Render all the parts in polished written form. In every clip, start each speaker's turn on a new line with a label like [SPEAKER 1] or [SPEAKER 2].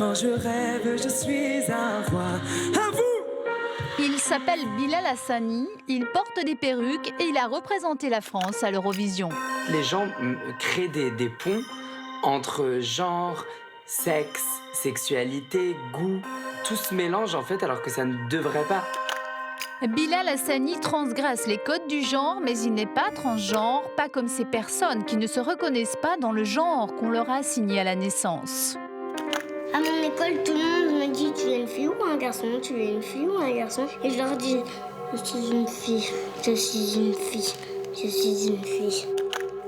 [SPEAKER 1] Quand je rêve, je suis un roi. À vous!
[SPEAKER 2] Il s'appelle Bilal Hassani, il porte des perruques et il a représenté la France à l'Eurovision.
[SPEAKER 3] Les gens créent des ponts entre genre, sexe, sexualité, goût. Tout se mélange en fait alors que ça ne devrait pas.
[SPEAKER 2] Bilal Hassani transgresse les codes du genre, mais il n'est pas transgenre, pas comme ces personnes qui ne se reconnaissent pas dans le genre qu'on leur a assigné à la naissance.
[SPEAKER 4] À mon école, tout le monde me dit tu es une fille ou un garçon, tu es une fille ou un garçon. Et je leur dis je suis une fille, je suis une fille, je suis une fille.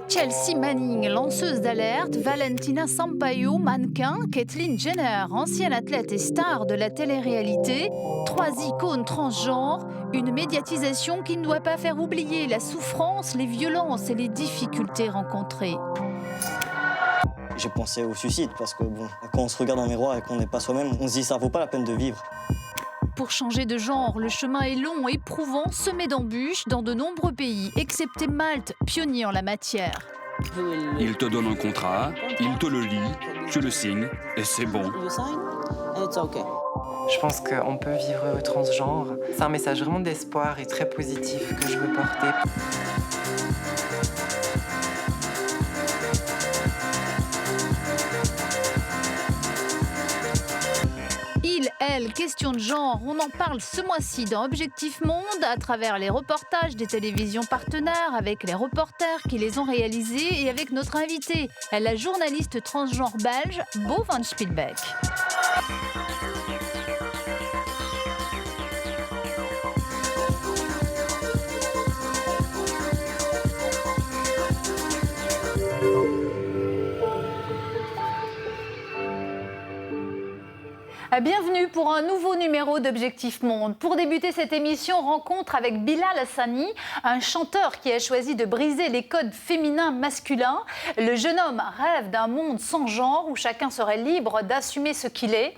[SPEAKER 2] Chelsea Manning, lanceuse d'alerte, Valentina Sampaio, mannequin, Caitlyn Jenner, ancienne athlète et star de la télé-réalité, 3 icônes transgenres, une médiatisation qui ne doit pas faire oublier la souffrance, les violences et les difficultés rencontrées.
[SPEAKER 5] J'ai pensé au suicide parce que bon, quand on se regarde dans le miroir et qu'on n'est pas soi-même, on se dit ça vaut pas la peine de vivre.
[SPEAKER 2] Pour changer de genre, le chemin est long, éprouvant, semé d'embûches dans de nombreux pays, excepté Malte, pionnier en la matière.
[SPEAKER 6] Il te donne un contrat, il te le lit, tu le signes et c'est bon.
[SPEAKER 7] Je pense qu'on peut vivre transgenre. C'est un message vraiment d'espoir et très positif que je veux porter.
[SPEAKER 2] Il, elle, question de genre, on en parle ce mois-ci dans Objectif Monde à travers les reportages des télévisions partenaires, avec les reporters qui les ont réalisés et avec notre invitée, la journaliste transgenre belge Bo van Spielbeek. Bienvenue pour un nouveau numéro d'Objectif Monde. Pour débuter cette émission, rencontre avec Bilal Hassani, un chanteur qui a choisi de briser les codes féminins-masculins. Le jeune homme rêve d'un monde sans genre où chacun serait libre d'assumer ce qu'il est.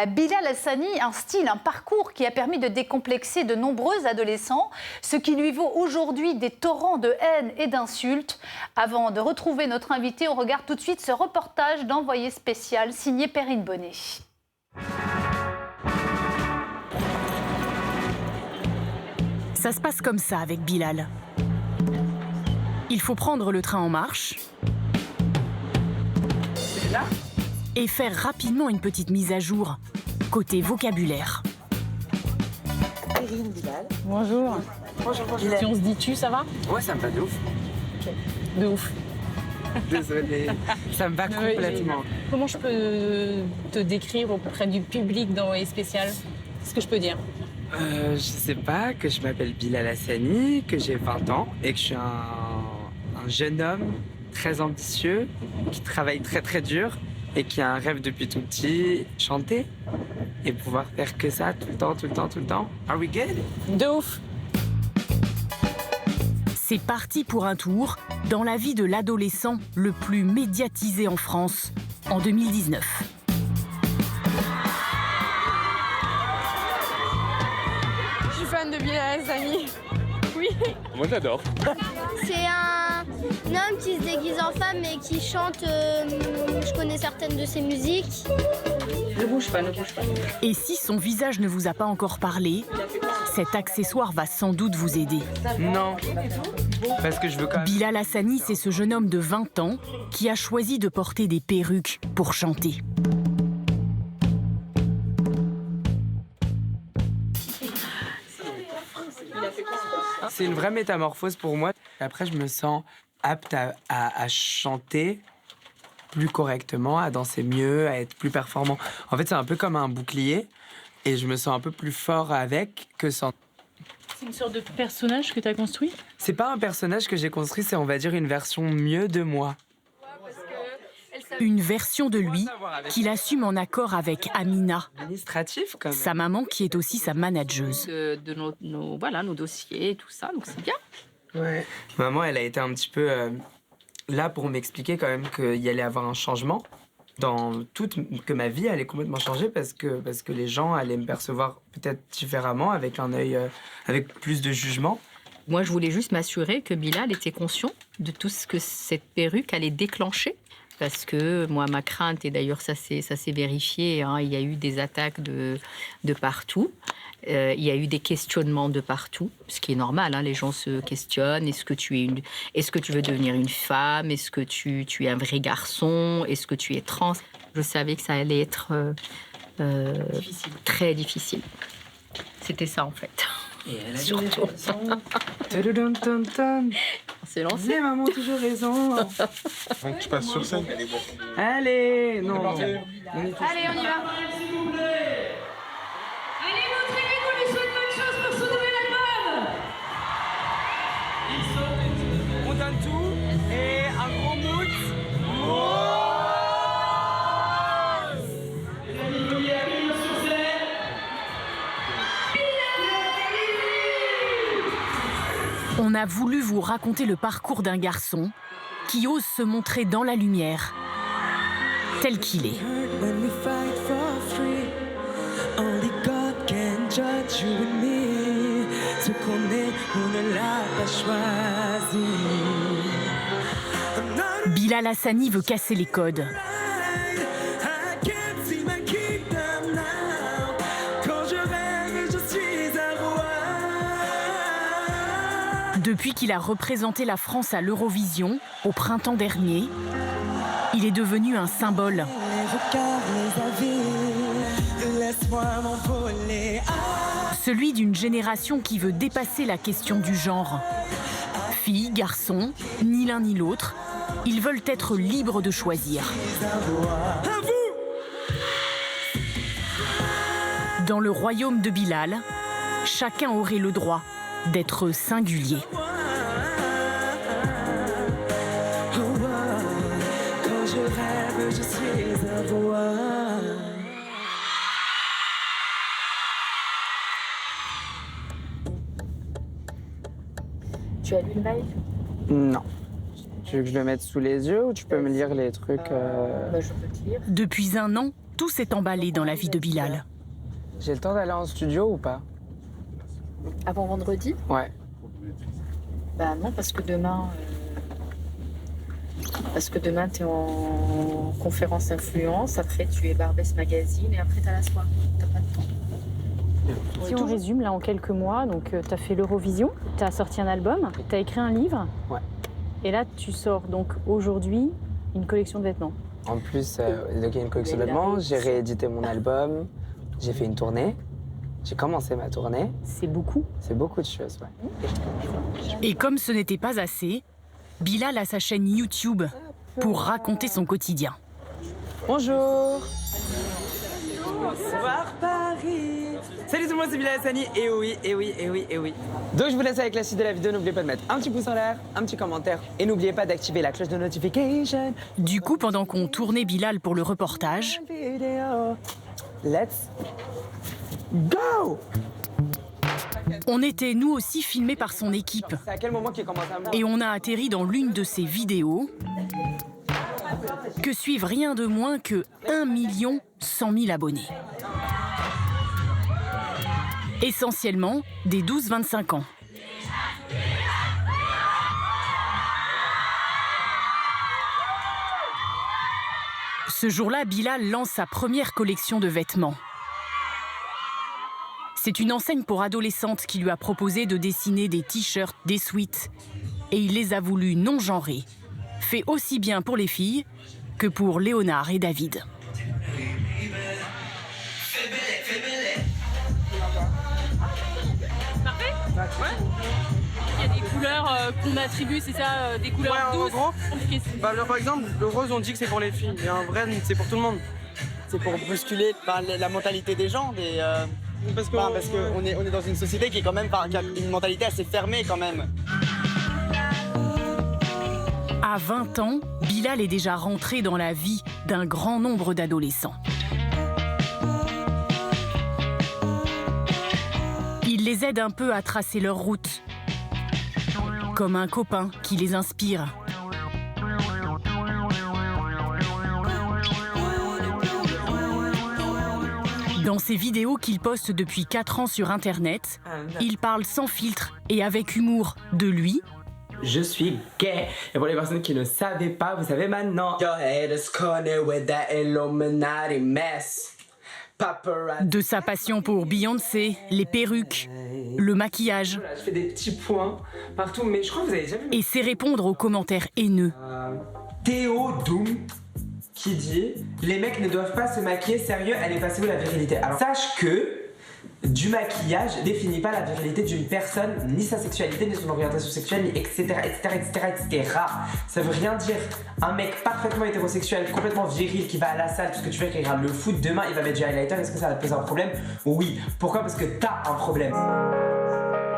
[SPEAKER 2] Bilal Hassani, un style, un parcours qui a permis de décomplexer de nombreux adolescents, ce qui lui vaut aujourd'hui des torrents de haine et d'insultes. Avant de retrouver notre invité, on regarde tout de suite ce reportage d'Envoyé spécial signé Perrine Bonnet.
[SPEAKER 8] Ça se passe comme ça avec Bilal. Il faut prendre le train en marche et faire rapidement une petite mise à jour côté vocabulaire.
[SPEAKER 7] Bilal.
[SPEAKER 8] Bonjour.
[SPEAKER 7] Bonjour.
[SPEAKER 8] Si on se dit tu, ça va?
[SPEAKER 3] Ouais, ça me va de ouf.
[SPEAKER 8] Okay. De ouf.
[SPEAKER 3] Désolée, ça me va complètement.
[SPEAKER 8] Comment je peux te décrire auprès du public d'Envoyé spécial? Qu'est-ce que je peux dire?
[SPEAKER 3] Je sais pas, que je m'appelle Bilal Hassani, que j'ai 20 ans et que je suis un jeune homme très ambitieux, qui travaille très très dur et qui a un rêve depuis tout petit, chanter et pouvoir faire que ça tout le temps, tout le temps, tout le temps. Are we good?
[SPEAKER 8] De ouf. C'est parti pour un tour dans la vie de l'adolescent le plus médiatisé en France en 2019.
[SPEAKER 9] Je suis fan de Bilal Hassani. Oui.
[SPEAKER 6] Moi j'adore.
[SPEAKER 4] C'est un homme qui se déguise en femme et qui chante, je connais certaines de ses musiques.
[SPEAKER 9] Ne bouge pas, ne bouge pas.
[SPEAKER 8] Et si son visage ne vous a pas encore parlé, cet accessoire va sans doute vous aider.
[SPEAKER 3] Non, parce que je veux quand même...
[SPEAKER 8] Bilal Hassani, c'est ce jeune homme de 20 ans qui a choisi de porter des perruques pour chanter.
[SPEAKER 3] C'est une vraie métamorphose pour moi. Après, je me sens apte à chanter plus correctement, à danser mieux, à être plus performant. En fait, c'est un peu comme un bouclier et je me sens un peu plus fort avec que sans.
[SPEAKER 9] C'est une sorte de personnage que tu as construit?
[SPEAKER 3] C'est pas un personnage que j'ai construit, c'est, on va dire, une version mieux de moi.
[SPEAKER 8] Une version de lui qu'il assume en accord avec Amina,
[SPEAKER 3] Administratif, quand même.
[SPEAKER 8] sa maman qui est aussi sa manageuse.
[SPEAKER 9] De nos dossiers et tout ça, donc c'est bien.
[SPEAKER 3] Ouais. Maman, elle a été un petit peu là pour m'expliquer quand même qu'il y allait avoir un changement. Que ma vie allait complètement changer parce que les gens allaient me percevoir peut-être différemment, avec un œil, avec plus de jugement.
[SPEAKER 9] Moi, je voulais juste m'assurer que Bilal était conscient de tout ce que cette perruque allait déclencher.
[SPEAKER 10] parce que moi, ma crainte, et d'ailleurs ça s'est vérifié, hein, il y a eu des attaques de partout. Il y a eu des questionnements de partout, ce qui est normal, hein, les gens se questionnent. Est-ce que tu veux devenir une femme? Est-ce que tu es un vrai garçon? Est-ce que tu es trans? Je savais que ça allait être très difficile. C'était ça, en fait.
[SPEAKER 3] Et elle a
[SPEAKER 10] Surtout.
[SPEAKER 3] On s'est lancé, maman, toujours raison.
[SPEAKER 11] Donc tu passes sur scène.
[SPEAKER 3] Allez, non.
[SPEAKER 2] Allez, on y va.
[SPEAKER 12] Allez, montrez-lui qu'on lui souhaite bonne chance pour son nouvel album.
[SPEAKER 3] On donne tout et un gros mood.
[SPEAKER 8] On a voulu vous raconter le parcours d'un garçon qui ose se montrer dans la lumière, tel qu'il est.
[SPEAKER 1] Ce qu'on est, on ne l'a pas choisi.
[SPEAKER 8] Bilal Hassani veut casser les codes. Depuis qu'il a représenté la France à l'Eurovision au printemps dernier, il est devenu un symbole. Celui d'une génération qui veut dépasser la question du genre. Filles, garçons, ni l'un ni l'autre, ils veulent être libres de choisir. Dans le royaume de Bilal, chacun aurait le droit d'être singulier.
[SPEAKER 1] Quand je rêve, je suis un roi.
[SPEAKER 10] Tu as lu le mail?
[SPEAKER 3] Non. Tu veux que je le mette sous les yeux ou tu peux me lire les trucs
[SPEAKER 10] Je peux te lire.
[SPEAKER 8] Depuis un an, tout s'est emballé dans la vie de Bilal.
[SPEAKER 3] J'ai le temps d'aller en studio ou pas?
[SPEAKER 10] Avant vendredi?
[SPEAKER 3] Ouais.
[SPEAKER 10] Bah non, parce que demain... tu es en conférence influence, après tu es Barbès Magazine et après tu as la soirée. T'as pas de temps.
[SPEAKER 13] Si on résume, là, en quelques mois, donc tu as fait l'Eurovision, tu as sorti un album, tu as écrit un livre.
[SPEAKER 3] Ouais.
[SPEAKER 13] Et là, tu sors donc aujourd'hui une collection de vêtements.
[SPEAKER 3] En plus, il y a une collection de vêtements, j'ai réédité mon album, j'ai fait une tournée. J'ai commencé ma tournée.
[SPEAKER 13] C'est beaucoup.
[SPEAKER 3] C'est beaucoup de choses, ouais.
[SPEAKER 8] Et comme ce n'était pas assez, Bilal a sa chaîne YouTube pour raconter son quotidien.
[SPEAKER 3] Bonjour. Bonsoir Paris. Salut tout le monde, c'est Bilal Hassani. Et oui. Donc je vous laisse avec la suite de la vidéo. N'oubliez pas de mettre un petit pouce en l'air, un petit commentaire. Et n'oubliez pas d'activer la cloche de notification.
[SPEAKER 8] Du coup, pendant qu'on tournait Bilal pour le reportage,
[SPEAKER 3] let's go!
[SPEAKER 8] On était nous aussi filmés par son équipe.
[SPEAKER 3] C'est à quel moment qu'il commence à me...
[SPEAKER 8] Et on a atterri dans l'une de ses vidéos que suivent rien de moins que 1 100 000 abonnés. Essentiellement des 12-25 ans. Ce jour-là, Bilal lance sa première collection de vêtements. C'est une enseigne pour adolescentes qui lui a proposé de dessiner des t-shirts, des sweats. Et il les a voulu non genrés. Fait aussi bien pour les filles que pour Léonard et David.
[SPEAKER 9] Parfait? Ouais. Il y a des couleurs qu'on attribue, c'est ça, des couleurs douces.
[SPEAKER 14] En gros, par exemple, le rose, on dit que c'est pour les filles. Et en vrai, c'est pour tout le monde.
[SPEAKER 5] C'est pour bousculer la mentalité des gens, parce qu'on est dans une société qui est quand même qui a une mentalité assez fermée quand même.
[SPEAKER 8] À 20 ans, Bilal est déjà rentré dans la vie d'un grand nombre d'adolescents. Il les aide un peu à tracer leur route, comme un copain qui les inspire. Dans ses vidéos qu'il poste depuis 4 ans sur Internet, il parle sans filtre et avec humour de lui,
[SPEAKER 3] je suis gay. Et pour les personnes qui ne savaient pas, vous savez maintenant. Your head is corner with that Illuminati mess.
[SPEAKER 8] De sa passion pour Beyoncé, les perruques, le maquillage.
[SPEAKER 3] Voilà, je fais des petits points partout, mais je crois que vous avez déjà vu.
[SPEAKER 8] Et sait répondre aux commentaires haineux.
[SPEAKER 3] Théo Doom qui dit « Les mecs ne doivent pas se maquiller, sérieux, elle est passée où la virilité ?» Alors sache que du maquillage définit pas la virilité d'une personne, ni sa sexualité, ni son orientation sexuelle, ni etc. Ça veut rien dire. Un mec parfaitement hétérosexuel, complètement viril, qui va à la salle, tout ce que tu veux, qui regarde le foot, demain il va mettre du highlighter, est-ce que ça va te poser un problème? Oui. Pourquoi? Parce que t'as un problème.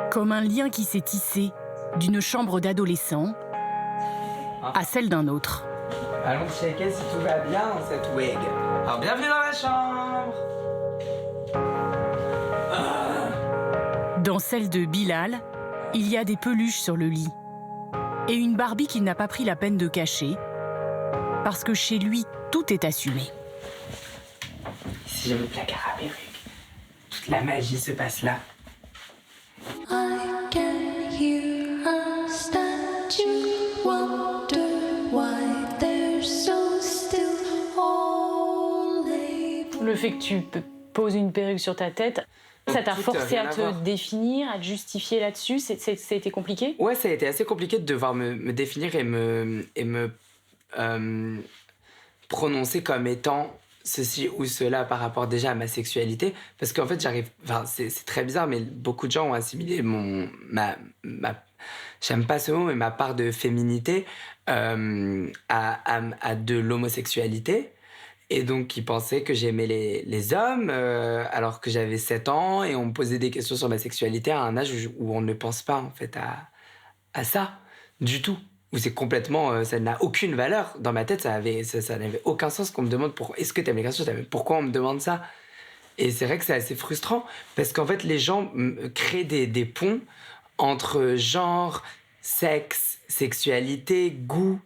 [SPEAKER 8] Comme un lien qui s'est tissé d'une chambre d'adolescent à celle d'un autre.
[SPEAKER 3] Allons checker si tout va bien dans cette wig. Alors bienvenue dans la chambre.
[SPEAKER 8] Dans celle de Bilal, il y a des peluches sur le lit. Et une Barbie qu'il n'a pas pris la peine de cacher, parce que chez lui, tout est assumé.
[SPEAKER 3] Si j'ai le placard à perruque, toute la magie se passe là.
[SPEAKER 12] I can hear a statue, wonder why they're so still.
[SPEAKER 13] Le fait que tu poses une perruque sur ta tête, ça t'a forcé à te définir, à te justifier là-dessus? Ça a été compliqué?
[SPEAKER 3] Ouais, ça a été assez compliqué de devoir me définir et me prononcer comme étant ceci ou cela par rapport déjà à ma sexualité. Parce qu'en fait, c'est très bizarre, mais beaucoup de gens ont assimilé j'aime pas ce mot, mais ma part de féminité à de l'homosexualité. Et donc, ils pensaient que j'aimais les hommes, alors que j'avais 7 ans, et on me posait des questions sur ma sexualité à un âge où on ne pense pas, en fait, à ça, du tout. Où c'est complètement... ça n'a aucune valeur. Dans ma tête, ça n'avait aucun sens qu'on me demande est-ce que t'aimes les garçons? Pourquoi on me demande ça? Et c'est vrai que c'est assez frustrant, parce qu'en fait, les gens créent des ponts entre genre, sexe, sexualité, goût,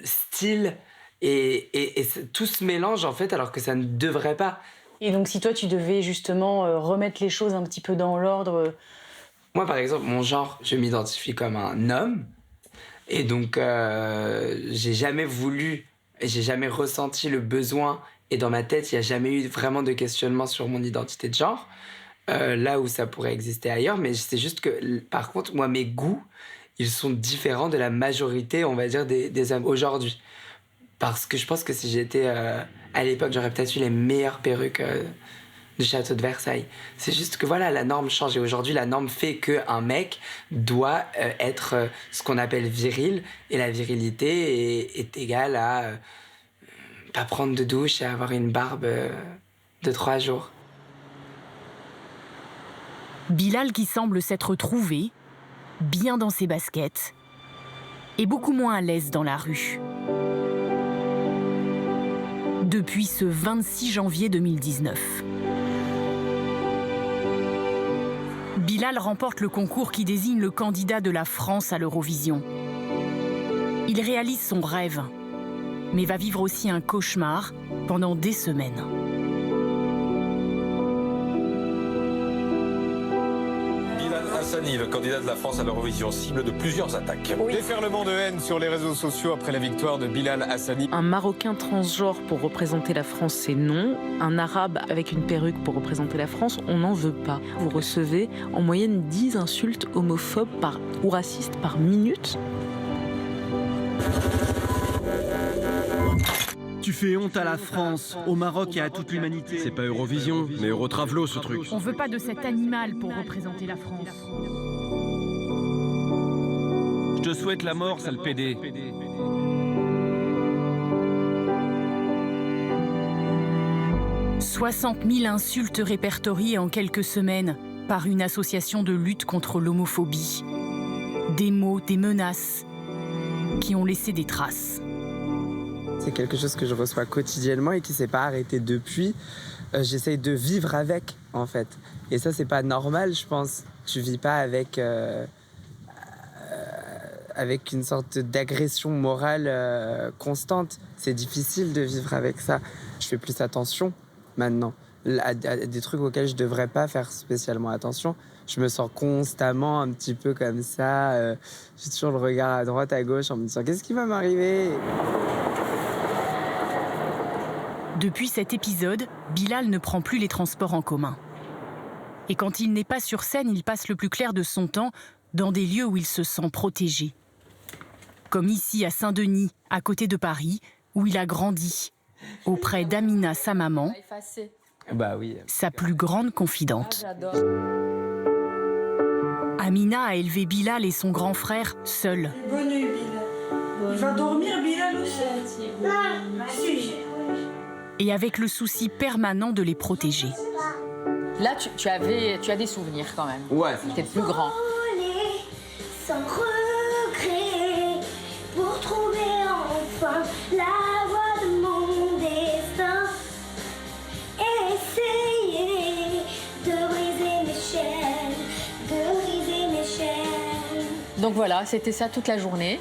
[SPEAKER 3] style... Et tout se mélange en fait alors que ça ne devrait pas.
[SPEAKER 13] Et donc si toi tu devais justement remettre les choses un petit peu dans l'ordre...
[SPEAKER 3] Moi par exemple, mon genre, je m'identifie comme un homme. Et donc j'ai jamais voulu, j'ai jamais ressenti le besoin. Et dans ma tête, il n'y a jamais eu vraiment de questionnement sur mon identité de genre. Là où ça pourrait exister ailleurs. Mais c'est juste que par contre, moi mes goûts, ils sont différents de la majorité, on va dire, des hommes aujourd'hui. Parce que je pense que si j'étais à l'époque, j'aurais peut-être eu les meilleures perruques du château de Versailles. C'est juste que voilà, la norme change. Et aujourd'hui, la norme fait qu'un mec doit être ce qu'on appelle viril. Et la virilité est égale à pas prendre de douche et avoir une barbe de 3 jours.
[SPEAKER 8] Bilal qui semble s'être trouvé, bien dans ses baskets, et beaucoup moins à l'aise dans la rue. Depuis ce 26 janvier 2019. Bilal remporte le concours qui désigne le candidat de la France à l'Eurovision. Il réalise son rêve, mais va vivre aussi un cauchemar pendant des semaines.
[SPEAKER 15] Hassani, le candidat de la France à l'Eurovision, cible de plusieurs attaques.
[SPEAKER 16] Oui. Déferlement de haine sur les réseaux sociaux après la victoire de Bilal Hassani.
[SPEAKER 17] Un Marocain transgenre pour représenter la France, c'est non. Un Arabe avec une perruque pour représenter la France, on n'en veut pas. Vous recevez en moyenne 10 insultes homophobes ou racistes par minute.
[SPEAKER 18] Tu fais honte à la France, au Maroc et à toute l'humanité.
[SPEAKER 19] C'est pas Eurovision, mais Eurotravelo ce truc.
[SPEAKER 8] On veut pas de cet animal pour représenter la France.
[SPEAKER 19] Je te souhaite la mort, sale PD.
[SPEAKER 8] « 60 000 insultes répertoriées en quelques semaines par une association de lutte contre l'homophobie. Des mots, des menaces qui ont laissé des traces.
[SPEAKER 3] C'est quelque chose que je reçois quotidiennement et qui ne s'est pas arrêté depuis. J'essaye de vivre avec, en fait. Et ça, c'est pas normal, je pense. Tu vis pas avec une sorte d'agression morale constante. C'est difficile de vivre avec ça. Je fais plus attention maintenant à des trucs auxquels je devrais pas faire spécialement attention. je me sens constamment un petit peu comme ça. J'ai toujours le regard à droite, à gauche en me disant qu'est-ce qui va m'arriver ?
[SPEAKER 8] Depuis cet épisode, Bilal ne prend plus les transports en commun. Et quand il n'est pas sur scène, il passe le plus clair de son temps dans des lieux où il se sent protégé. Comme ici à Saint-Denis, à côté de Paris, où il a grandi, auprès d'Amina, sa maman, sa plus grande confidente. Amina a élevé Bilal et son grand frère seuls.
[SPEAKER 12] Bonne nuit, Bilal. Il va dormir, Bilal aussi.
[SPEAKER 8] Et avec le souci permanent de les protéger.
[SPEAKER 10] Là, tu as des souvenirs quand même.
[SPEAKER 3] Ouais.
[SPEAKER 10] T'es plus grand.
[SPEAKER 4] Sans regret, pour trouver enfin la voie de mon destin. Essayer de briser mes chaînes,
[SPEAKER 10] Donc voilà, c'était ça toute la journée.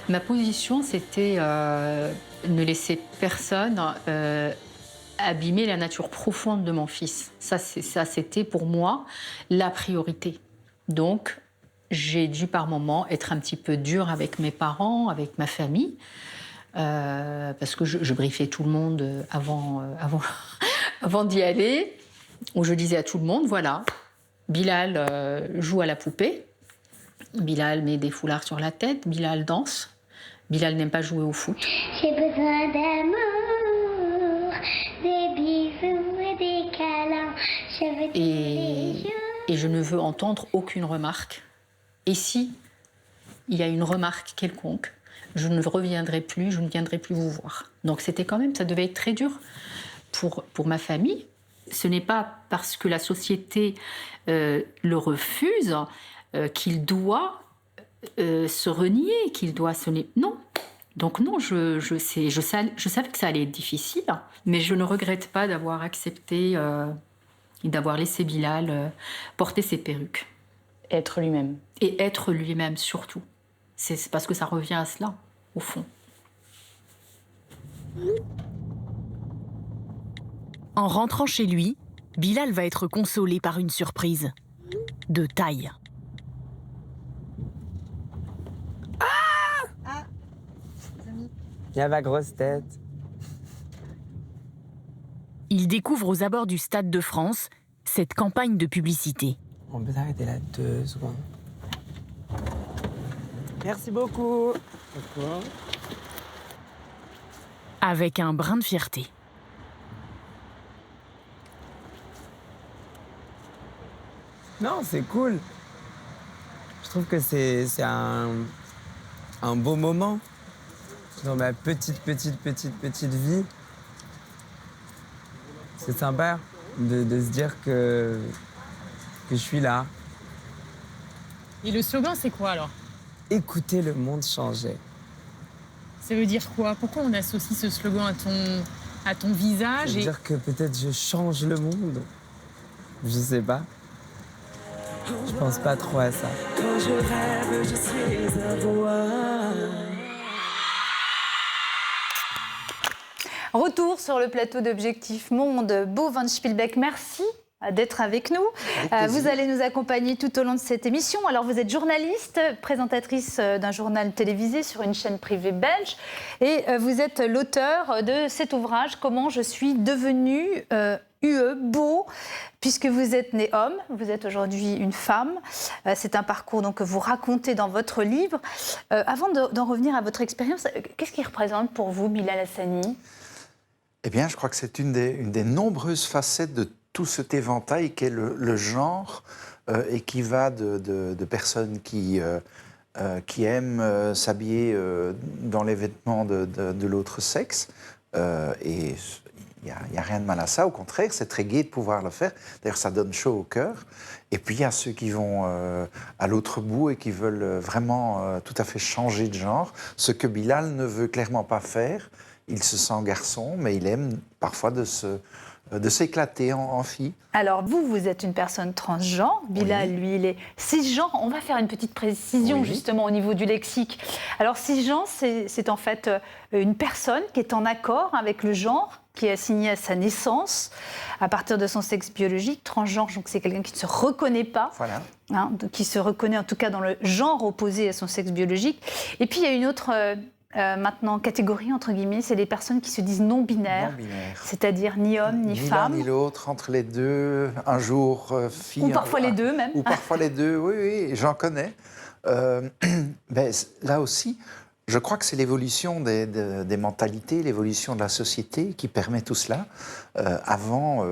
[SPEAKER 10] Ma position, c'était ne laisser personne abîmer la nature profonde de mon fils. Ça, c'était pour moi la priorité. Donc, j'ai dû par moments être un petit peu dure avec mes parents, avec ma famille, parce que je briefais tout le monde avant d'y aller, où je disais à tout le monde, voilà, Bilal joue à la poupée, Bilal met des foulards sur la tête, Bilal danse, Bilal n'aime pas jouer au foot.
[SPEAKER 4] J'ai besoin d'amour, des bisous et des câlins. Je veux
[SPEAKER 10] Et je ne veux entendre aucune remarque. Et si il y a une remarque quelconque, je ne reviendrai plus, je ne viendrai plus vous voir. Donc c'était quand même, ça devait être très dur pour ma famille. Ce n'est pas parce que la société le refuse qu'il doit se renier, qu'il doit se... Non. Donc non, je savais que ça allait être difficile, mais je ne regrette pas d'avoir accepté et d'avoir laissé Bilal porter ses perruques.
[SPEAKER 13] Être lui-même.
[SPEAKER 10] Et être lui-même surtout. C'est parce que ça revient à cela, au fond.
[SPEAKER 8] En rentrant chez lui, Bilal va être consolé par une surprise de taille.
[SPEAKER 3] Il y a ma grosse tête.
[SPEAKER 8] Il découvre aux abords du Stade de France cette campagne de publicité.
[SPEAKER 3] On peut s'arrêter là 2 secondes. Merci beaucoup. Pourquoi ?
[SPEAKER 8] Avec un brin de fierté.
[SPEAKER 3] Non, c'est cool. Je trouve que c'est un beau moment dans ma petite vie. C'est sympa de se dire que je suis là.
[SPEAKER 13] Et le slogan, c'est quoi alors ?
[SPEAKER 3] Écoutez le monde changer.
[SPEAKER 13] Ça veut dire quoi ? Pourquoi on associe ce slogan à ton visage ?
[SPEAKER 3] Ça veut dire que peut-être je change le monde. Je sais pas. Je pense pas trop à ça.
[SPEAKER 1] Quand je rêve, je suis un roi.
[SPEAKER 2] Retour sur le plateau d'Objectif Monde. Bo van Spielbeek, merci d'être avec nous. Vous allez nous accompagner tout au long de cette émission. Alors, vous êtes journaliste, présentatrice d'un journal télévisé sur une chaîne privée belge. Et vous êtes l'auteur de cet ouvrage, Comment je suis devenue UE, beau, puisque vous êtes né homme, vous êtes aujourd'hui une femme. C'est un parcours donc, que vous racontez dans votre livre. Avant d'en revenir à votre expérience, qu'est-ce qui représente pour vous Bilal Hassani ?
[SPEAKER 20] Eh bien, je crois que c'est une des nombreuses facettes de tout cet éventail qu'est le genre et qui va de personnes qui aiment s'habiller dans les vêtements de l'autre sexe. Et il n'y a rien de mal à ça, au contraire, c'est très gai de pouvoir le faire. D'ailleurs, ça donne chaud au cœur. Et puis, il y a ceux qui vont à l'autre bout et qui veulent vraiment tout à fait changer de genre, ce que Bilal ne veut clairement pas faire. Il se sent garçon, mais il aime parfois de s'éclater en fille.
[SPEAKER 2] Alors, vous êtes une personne transgenre. Bilal, oui. Lui, il est cisgenre. On va faire une petite précision, justement, au niveau du lexique. Alors, cisgenre, c'est en fait une personne qui est en accord avec le genre qui est assigné à sa naissance, à partir de son sexe biologique. Transgenre, donc c'est quelqu'un qui ne se reconnaît pas, qui se reconnaît en tout cas dans le genre opposé à son sexe biologique. Et puis il y a une autre maintenant catégorie, entre guillemets, c'est les personnes qui se disent non-binaires, c'est-à-dire ni homme ni femme.
[SPEAKER 20] Ni l'un ni l'autre, entre les deux, un jour fille...
[SPEAKER 2] Ou parfois les deux même.
[SPEAKER 20] Ou parfois les deux, oui, j'en connais. Là aussi, je crois que c'est l'évolution des mentalités, l'évolution de la société qui permet tout cela. Avant,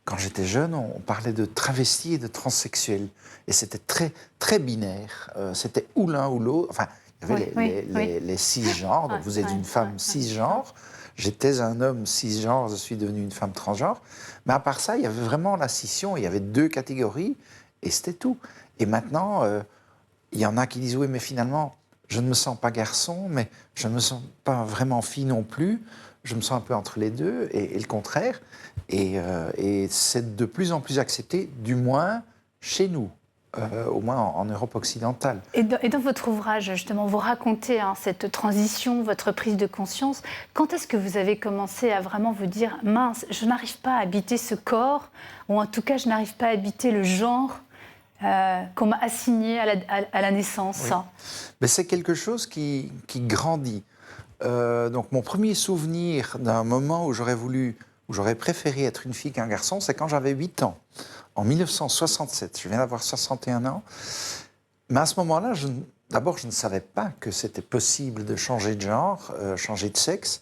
[SPEAKER 20] quand j'étais jeune, on parlait de travestis et de transsexuels. Et c'était très, très binaire. C'était ou l'un ou l'autre. Enfin, il y avait les cisgenres. Donc vous êtes une femme cisgenre. J'étais un homme cisgenre, je suis devenue une femme transgenre. Mais à part ça, il y avait vraiment la scission. Il y avait 2 catégories et c'était tout. Et maintenant, il y en a qui disent « Oui, mais finalement... je ne me sens pas garçon, mais je ne me sens pas vraiment fille non plus. Je me sens un peu entre les deux, et le contraire. Et c'est de plus en plus accepté, du moins chez nous, au moins en Europe occidentale.
[SPEAKER 2] Et dans votre ouvrage, justement, vous racontez cette transition, votre prise de conscience. Quand est-ce que vous avez commencé à vraiment vous dire « mince, je n'arrive pas à habiter ce corps », ou en tout cas, je n'arrive pas à habiter le genre qu'on m'a assigné à la naissance.
[SPEAKER 20] Oui. Mais c'est quelque chose qui grandit. Donc mon premier souvenir d'un moment où j'aurais préféré être une fille qu'un garçon, c'est quand j'avais 8 ans, en 1967. Je viens d'avoir 61 ans. Mais à ce moment-là, d'abord, je ne savais pas que c'était possible de changer de genre, changer de sexe.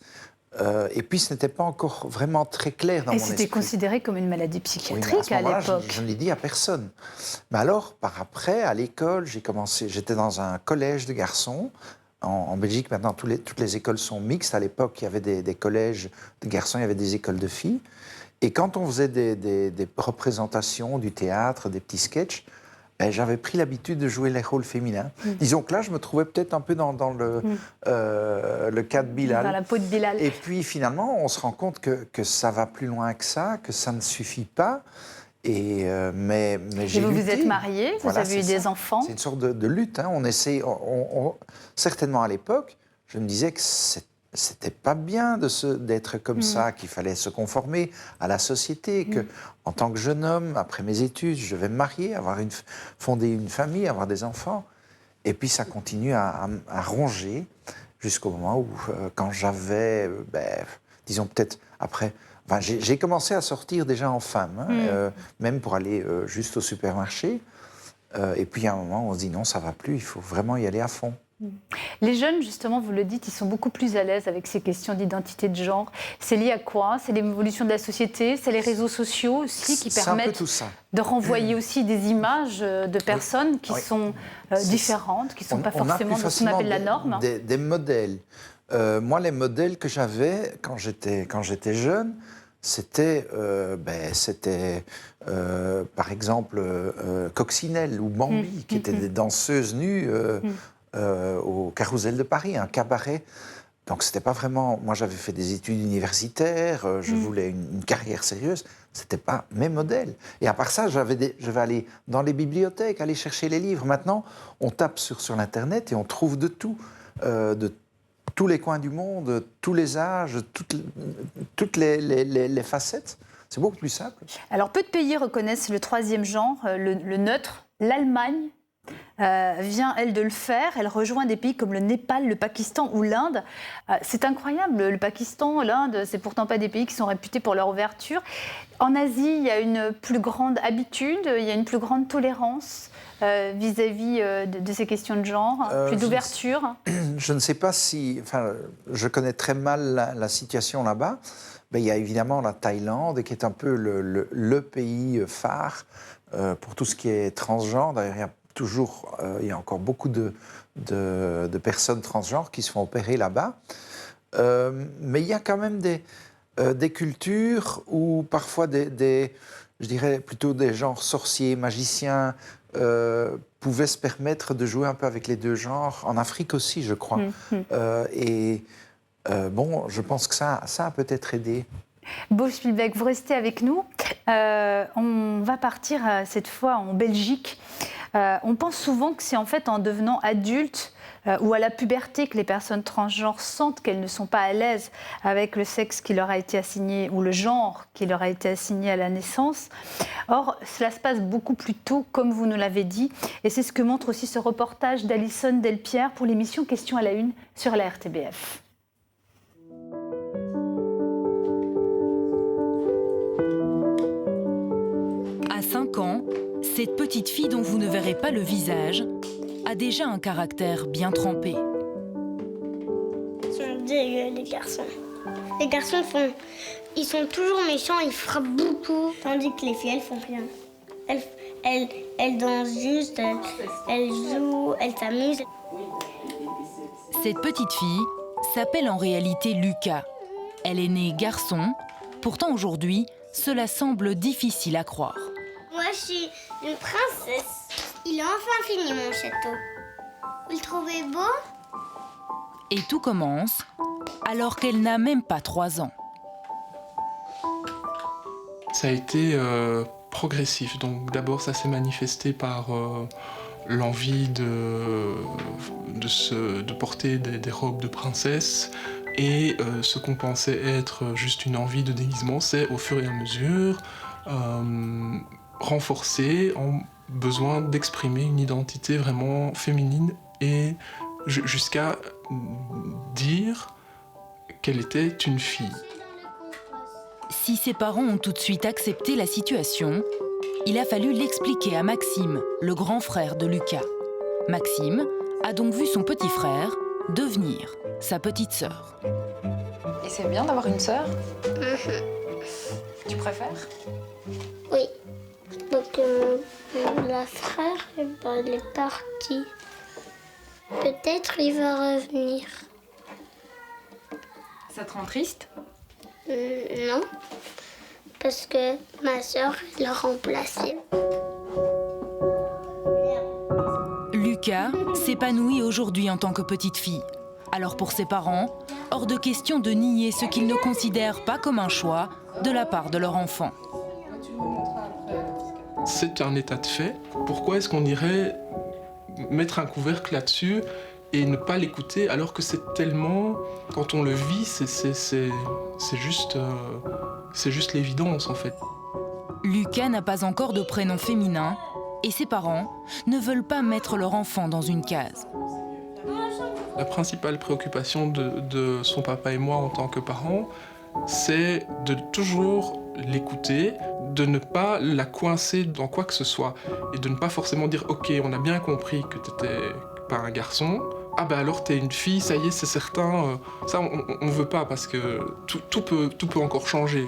[SPEAKER 20] Et puis, ce n'était pas encore vraiment très clair dans mon esprit.
[SPEAKER 2] Et c'était considéré comme une maladie psychiatrique à l'époque.
[SPEAKER 20] Je ne l'ai dit à personne. Mais alors, par après, à l'école, j'étais dans un collège de garçons. En Belgique, maintenant, toutes les écoles sont mixtes. À l'époque, il y avait des collèges de garçons, il y avait des écoles de filles. Et quand on faisait des représentations, du théâtre, des petits sketchs, j'avais pris l'habitude de jouer les rôles féminins. Disons que là, je me trouvais peut-être un peu dans le cas de Bilal.
[SPEAKER 2] Dans la peau de Bilal.
[SPEAKER 20] Et puis, finalement, on se rend compte que ça va plus loin que ça, que ça ne suffit pas. Mais j'ai lutté.
[SPEAKER 2] Vous êtes marié, vous avez eu des enfants.
[SPEAKER 20] C'est une sorte de lutte. On essaie, certainement à l'époque, je me disais que c'était pas bien d'être comme ça, qu'il fallait se conformer à la société, que en tant que jeune homme, après mes études, je vais me marier, fonder une famille, avoir des enfants. Et puis ça continue à ronger jusqu'au moment où, quand j'avais, disons peut-être après... Enfin, j'ai commencé à sortir déjà en femme, même pour aller juste au supermarché. Et puis à un moment, on se dit non, ça va plus, il faut vraiment y aller à fond.
[SPEAKER 2] Les jeunes, justement, vous le dites, ils sont beaucoup plus à l'aise avec ces questions d'identité de genre. C'est lié à quoi? C'est l'évolution de la société, c'est les réseaux sociaux aussi qui permettent de renvoyer aussi des images de personnes qui sont différentes, qui ne sont pas forcément de ce qu'on appelle la norme.
[SPEAKER 20] Des modèles. Moi, les modèles que j'avais quand j'étais jeune, c'était par exemple Coccinelle ou Bambi, qui étaient des danseuses nues au Carrousel de Paris, un cabaret. Donc c'était pas vraiment... Moi, j'avais fait des études universitaires, je voulais une carrière sérieuse. C'était pas mes modèles. Et à part ça, je vais aller dans les bibliothèques, aller chercher les livres. Maintenant, on tape sur l'Internet et on trouve de tout, de tous les coins du monde, tous les âges, toutes les facettes. C'est beaucoup plus simple.
[SPEAKER 2] Alors, peu de pays reconnaissent le 3e genre, le neutre. L'Allemagne vient, elle, de le faire. Elle rejoint des pays comme le Népal, le Pakistan ou l'Inde. C'est incroyable, le Pakistan, l'Inde, c'est pourtant pas des pays qui sont réputés pour leur ouverture. En Asie, il y a une plus grande habitude, il y a une plus grande tolérance vis-à-vis de ces questions de genre, plus d'ouverture.
[SPEAKER 20] Je ne sais pas si... Enfin, je connais très mal la situation là-bas. Mais il y a évidemment la Thaïlande, qui est un peu le pays phare pour tout ce qui est transgenre. D'ailleurs, il y a encore beaucoup de personnes transgenres qui se font opérer là-bas. Mais il y a quand même des cultures où parfois je dirais plutôt des genres sorciers, magiciens, pouvaient se permettre de jouer un peu avec les deux genres. En Afrique aussi, je crois. Bon, je pense que ça a peut-être aidé.
[SPEAKER 2] Bo Spielbeck, vous restez avec nous. On va partir cette fois en Belgique. On pense souvent que c'est en fait en devenant adulte ou à la puberté que les personnes transgenres sentent qu'elles ne sont pas à l'aise avec le sexe qui leur a été assigné ou le genre qui leur a été assigné à la naissance. Or, cela se passe beaucoup plus tôt, comme vous nous l'avez dit, et c'est ce que montre aussi ce reportage d'Alison Delpierre pour l'émission Question à la Une sur la RTBF.
[SPEAKER 8] À 5 ans, cette petite fille dont vous ne verrez pas le visage a déjà un caractère bien trempé.
[SPEAKER 4] Ils sont dégueux, les garçons. Les garçons ils sont toujours méchants, ils frappent beaucoup, tandis que les filles, elles font rien. Elles dansent juste, elles jouent, elles s'amusent.
[SPEAKER 8] Cette petite fille s'appelle en réalité Lucas. Elle est née garçon, pourtant aujourd'hui, cela semble difficile à croire.
[SPEAKER 4] Moi, je suis une princesse. Il a enfin fini mon château. Vous le trouvez beau?
[SPEAKER 8] Et tout commence alors qu'elle n'a même pas 3 ans.
[SPEAKER 11] Ça a été progressif. Donc d'abord, ça s'est manifesté par l'envie de porter des robes de princesse. Et ce qu'on pensait être juste une envie de déguisement, c'est au fur et à mesure renforcé en besoin d'exprimer une identité vraiment féminine et jusqu'à dire qu'elle était une fille.
[SPEAKER 8] Si ses parents ont tout de suite accepté la situation, il a fallu l'expliquer à Maxime, le grand frère de Lucas. Maxime a donc vu son petit frère devenir sa petite sœur.
[SPEAKER 21] Et c'est bien d'avoir une sœur? Tu préfères?
[SPEAKER 4] Oui. Donc, la frère, elle est partie. Peut-être il va revenir.
[SPEAKER 21] Ça te rend triste?
[SPEAKER 4] Non. Parce que ma sœur l'a remplacée.
[SPEAKER 8] Lucas s'épanouit aujourd'hui en tant que petite fille. Alors pour ses parents, hors de question de nier ce qu'ils ne considèrent pas comme un choix de la part de leur enfant.
[SPEAKER 11] C'est un état de fait. Pourquoi est-ce qu'on irait mettre un couvercle là-dessus et ne pas l'écouter alors que c'est tellement... Quand on le vit, c'est juste l'évidence en fait.
[SPEAKER 8] Lucas n'a pas encore de prénom féminin et ses parents ne veulent pas mettre leur enfant dans une case.
[SPEAKER 11] La principale préoccupation de son papa et moi en tant que parents, c'est de toujours l'écouter, de ne pas la coincer dans quoi que ce soit et de ne pas forcément dire « Ok, on a bien compris que t'étais pas un garçon, ah ben alors t'es une fille, ça y est, c'est certain. » Ça, on veut pas parce que tout peut encore changer.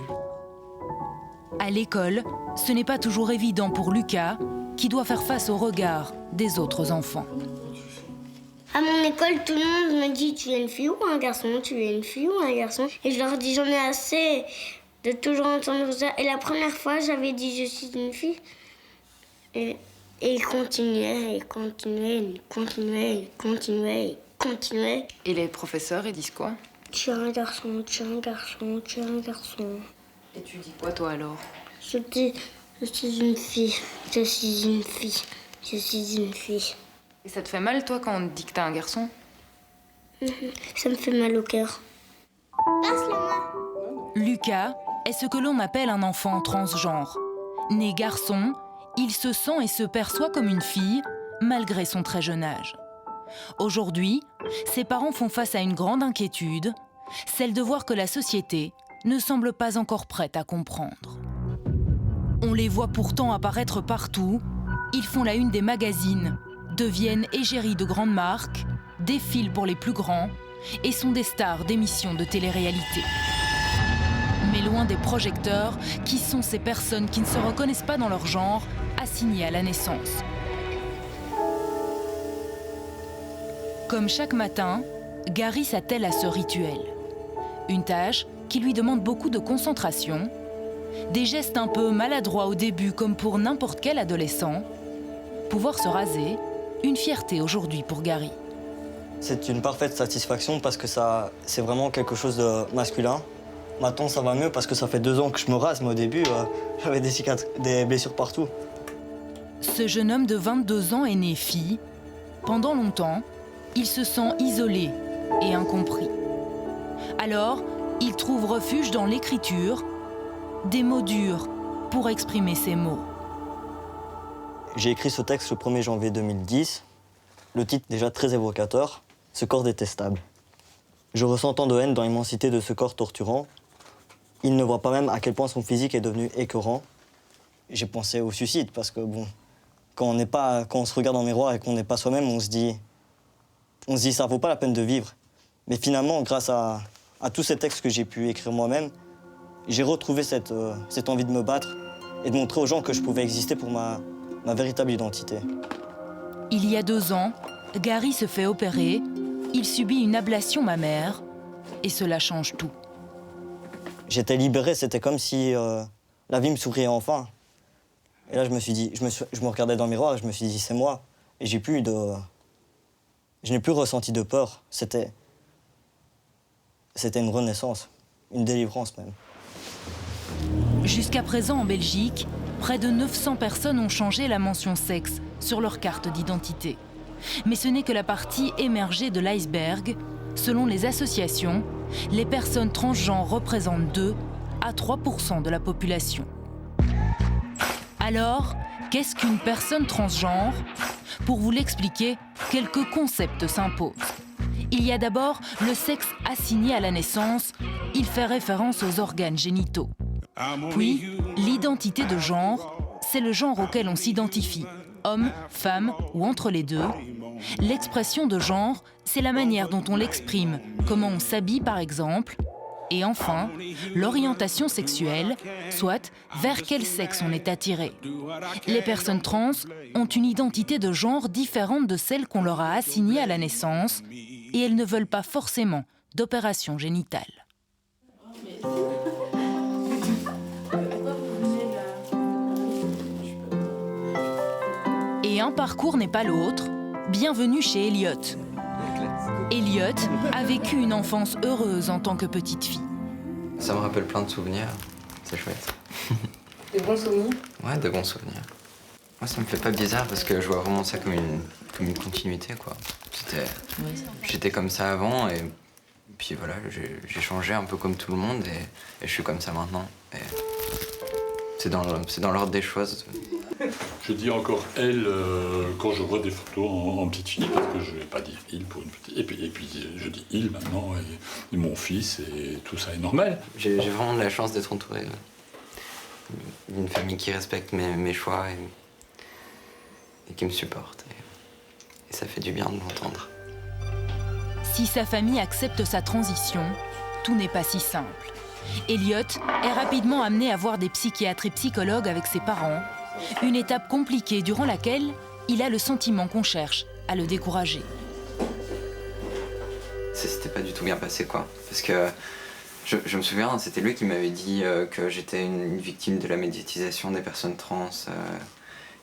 [SPEAKER 8] À l'école, ce n'est pas toujours évident pour Lucas, qui doit faire face au regard des autres enfants.
[SPEAKER 4] À mon école, tout le monde me dit « Tu es une fille ou un garçon? Tu es une fille ou un garçon ?» Et je leur dis « J'en ai assez de toujours entendre ça. » Et la première fois, j'avais dit « Je suis une fille. » Et ils continuaient, ils continuaient, ils continuaient, ils continuaient, ils continuaient.
[SPEAKER 21] Et les professeurs, ils disent quoi?
[SPEAKER 4] Tu es un garçon, tu es un garçon, tu es un garçon.
[SPEAKER 21] Et tu dis quoi, toi, alors?
[SPEAKER 4] Je dis « Je suis une fille, je suis une fille, je suis une fille. »
[SPEAKER 21] Et ça te fait mal, toi, quand on te dit que t'es un garçon?
[SPEAKER 4] Ça me fait mal au cœur.
[SPEAKER 8] Lucas est ce que l'on appelle un enfant transgenre. Né garçon, il se sent et se perçoit comme une fille, malgré son très jeune âge. Aujourd'hui, ses parents font face à une grande inquiétude, celle de voir que la société ne semble pas encore prête à comprendre. On les voit pourtant apparaître partout, ils font la une des magazines, deviennent égéries de grandes marques, défilent pour les plus grands et sont des stars d'émissions de télé-réalité. Mais loin des projecteurs, qui sont ces personnes qui ne se reconnaissent pas dans leur genre, assignées à la naissance? Comme chaque matin, Gary s'attelle à ce rituel. Une tâche qui lui demande beaucoup de concentration, des gestes un peu maladroits au début comme pour n'importe quel adolescent. Pouvoir se raser, une fierté aujourd'hui pour Gary.
[SPEAKER 5] C'est une parfaite satisfaction parce que c'est vraiment quelque chose de masculin. Maintenant, ça va mieux parce que ça fait 2 ans que je me rase, mais au début, j'avais des blessures partout.
[SPEAKER 8] Ce jeune homme de 22 ans est né fille. Pendant longtemps, il se sent isolé et incompris. Alors, il trouve refuge dans l'écriture, des mots durs pour exprimer ses mots.
[SPEAKER 5] J'ai écrit ce texte le 1er janvier 2010. Le titre déjà très évocateur, « Ce corps détestable ». Je ressens tant de haine dans l'immensité de ce corps torturant. Il ne voit pas même à quel point son physique est devenu écœurant. J'ai pensé au suicide parce que bon, quand on se regarde dans le miroir et qu'on n'est pas soi-même, on se dit ça vaut pas la peine de vivre. Mais finalement, grâce à tous ces textes que j'ai pu écrire moi-même, j'ai retrouvé cette envie de me battre et de montrer aux gens que je pouvais exister pour ma véritable identité.
[SPEAKER 8] Il y a 2 ans, Gary se fait opérer, il subit une ablation mammaire et cela change tout.
[SPEAKER 5] J'étais libéré, c'était comme si la vie me souriait enfin. Et là, je me suis dit, je me regardais dans le miroir et je me suis dit, c'est moi. Et je n'ai plus ressenti de peur. C'était une renaissance, une délivrance même.
[SPEAKER 8] Jusqu'à présent en Belgique, près de 900 personnes ont changé la mention sexe sur leur carte d'identité. Mais ce n'est que la partie émergée de l'iceberg. Selon les associations, les personnes transgenres représentent 2 à 3% de la population. Alors, qu'est-ce qu'une personne transgenre? Pour vous l'expliquer, quelques concepts s'imposent. Il y a d'abord le sexe assigné à la naissance. Il fait référence aux organes génitaux. Puis, l'identité de genre, c'est le genre auquel on s'identifie, homme, femme ou entre les deux. L'expression de genre, c'est la manière dont on l'exprime, comment on s'habille par exemple. Et enfin, l'orientation sexuelle, soit vers quel sexe on est attiré. Les personnes trans ont une identité de genre différente de celle qu'on leur a assignée à la naissance et elles ne veulent pas forcément d'opération génitale. Et un parcours n'est pas l'autre. Bienvenue chez Elliot. Elliot a vécu une enfance heureuse en tant que petite fille.
[SPEAKER 7] Ça me rappelle plein de souvenirs, c'est chouette.
[SPEAKER 21] De bons souvenirs?
[SPEAKER 7] Ouais, de bons souvenirs. Moi, ça me fait pas bizarre parce que je vois vraiment ça comme une continuité, quoi. J'étais comme ça avant et puis voilà, j'ai changé un peu comme tout le monde et je suis comme ça maintenant. Et c'est dans l'ordre des choses.
[SPEAKER 22] Je dis encore elle quand je vois des photos en petite fille parce que je ne vais pas dire il pour une petite. Et puis je dis il maintenant et mon fils et tout ça est normal.
[SPEAKER 7] J'ai vraiment de la chance d'être entouré d'une famille qui respecte mes choix et qui me supporte. Et ça fait du bien de l'entendre.
[SPEAKER 8] Si sa famille accepte sa transition, tout n'est pas si simple. Elliot est rapidement amené à voir des psychiatres et psychologues avec ses parents. Une étape compliquée durant laquelle il a le sentiment qu'on cherche à le décourager.
[SPEAKER 7] Ça s'était pas du tout bien passé, quoi. Parce que je me souviens, c'était lui qui m'avait dit que j'étais une victime de la médiatisation des personnes trans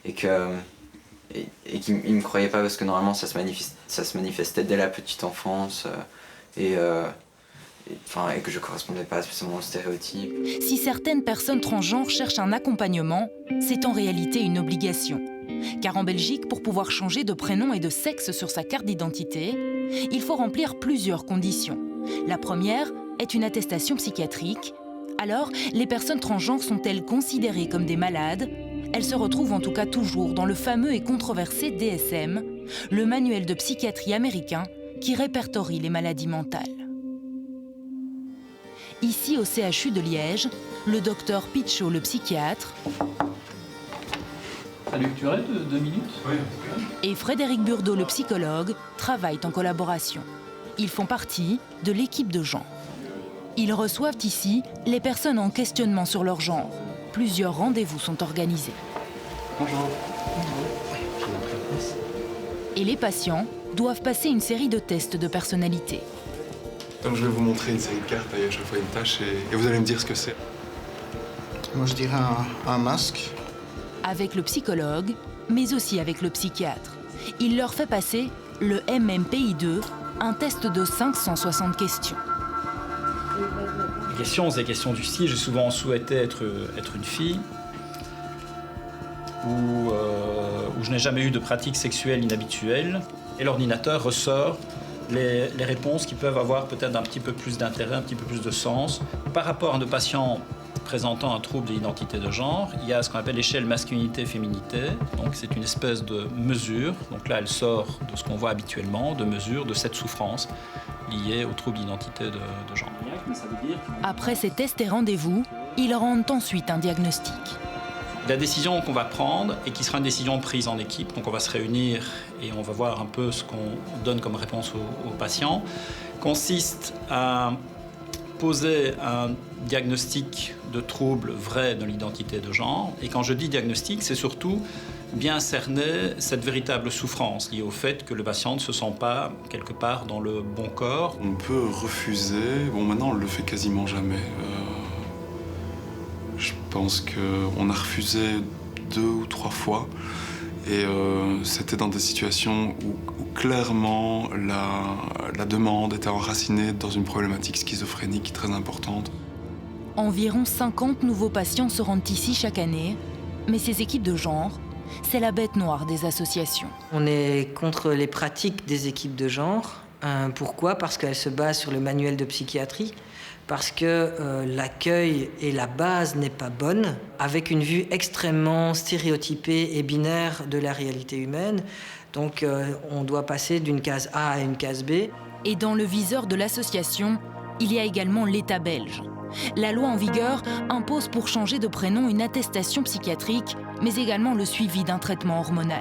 [SPEAKER 7] et qu'il me croyait pas parce que normalement ça se manifestait dès la petite enfance et que je correspondais pas spécialement aux stéréotypes.
[SPEAKER 8] Si certaines personnes transgenres cherchent un accompagnement, c'est en réalité une obligation. Car en Belgique, pour pouvoir changer de prénom et de sexe sur sa carte d'identité, il faut remplir plusieurs conditions. La première est une attestation psychiatrique. Alors, les personnes transgenres sont-elles considérées comme des malades? Elles se retrouvent en tout cas toujours dans le fameux et controversé DSM, le manuel de psychiatrie américain qui répertorie les maladies mentales. Ici, au CHU de Liège, le docteur Pichot, le psychiatre,
[SPEAKER 23] Salut, tu arrêtes 2 minutes? Oui.
[SPEAKER 8] Et Frédéric Burdeau, le psychologue, travaillent en collaboration. Ils font partie de l'équipe de genre. Ils reçoivent ici les personnes en questionnement sur leur genre. Plusieurs rendez-vous sont organisés.
[SPEAKER 23] Bonjour.
[SPEAKER 8] Et les patients doivent passer une série de tests de personnalité.
[SPEAKER 24] Donc je vais vous montrer une série de cartes, à chaque fois une tâche, et vous allez me dire ce que c'est. Moi je dirais un masque.
[SPEAKER 8] Avec le psychologue, mais aussi avec le psychiatre. Il leur fait passer le MMPI2, un test de 560 questions.
[SPEAKER 23] Les questions, c'est des questions du style. J'ai souvent souhaité être une fille, ou je n'ai jamais eu de pratique sexuelle inhabituelle, Et l'ordinateur ressort les réponses qui peuvent avoir peut-être un petit peu plus d'intérêt, un petit peu plus de sens. Par rapport à nos patients présentant un trouble de l'identité de genre, il y a ce qu'on appelle l'échelle masculinité-féminité. Donc c'est une espèce de mesure. Donc là, elle sort de ce qu'on voit habituellement, de mesure de cette souffrance liée au trouble d'identité de genre.
[SPEAKER 8] Après ces tests et rendez-vous, ils rendent ensuite un diagnostic.
[SPEAKER 23] La décision qu'on va prendre, et qui sera une décision prise en équipe, donc on va se réunir et on va voir un peu ce qu'on donne comme réponse aux patients, consiste à poser un diagnostic de trouble vrai de l'identité de genre. Et quand je dis diagnostic, c'est surtout bien cerner cette véritable souffrance liée au fait que le patient ne se sent pas quelque part dans le bon corps.
[SPEAKER 24] On peut refuser, bon maintenant on le fait quasiment jamais. Je pense qu'on a refusé 2 ou 3 fois et c'était dans des situations où clairement la demande était enracinée dans une problématique schizophrénique très importante.
[SPEAKER 8] Environ 50 nouveaux patients se rendent ici chaque année, mais ces équipes de genre, c'est la bête noire des associations.
[SPEAKER 6] On est contre les pratiques des équipes de genre. Pourquoi ? Parce qu'elles se basent sur le manuel de psychiatrie, parce que l'accueil et la base n'est pas bonne, avec une vue extrêmement stéréotypée et binaire de la réalité humaine. Donc on doit passer d'une case A à une case B.
[SPEAKER 8] Et dans le viseur de l'association, il y a également l'État belge. La loi en vigueur impose pour changer de prénom une attestation psychiatrique, mais également le suivi d'un traitement hormonal.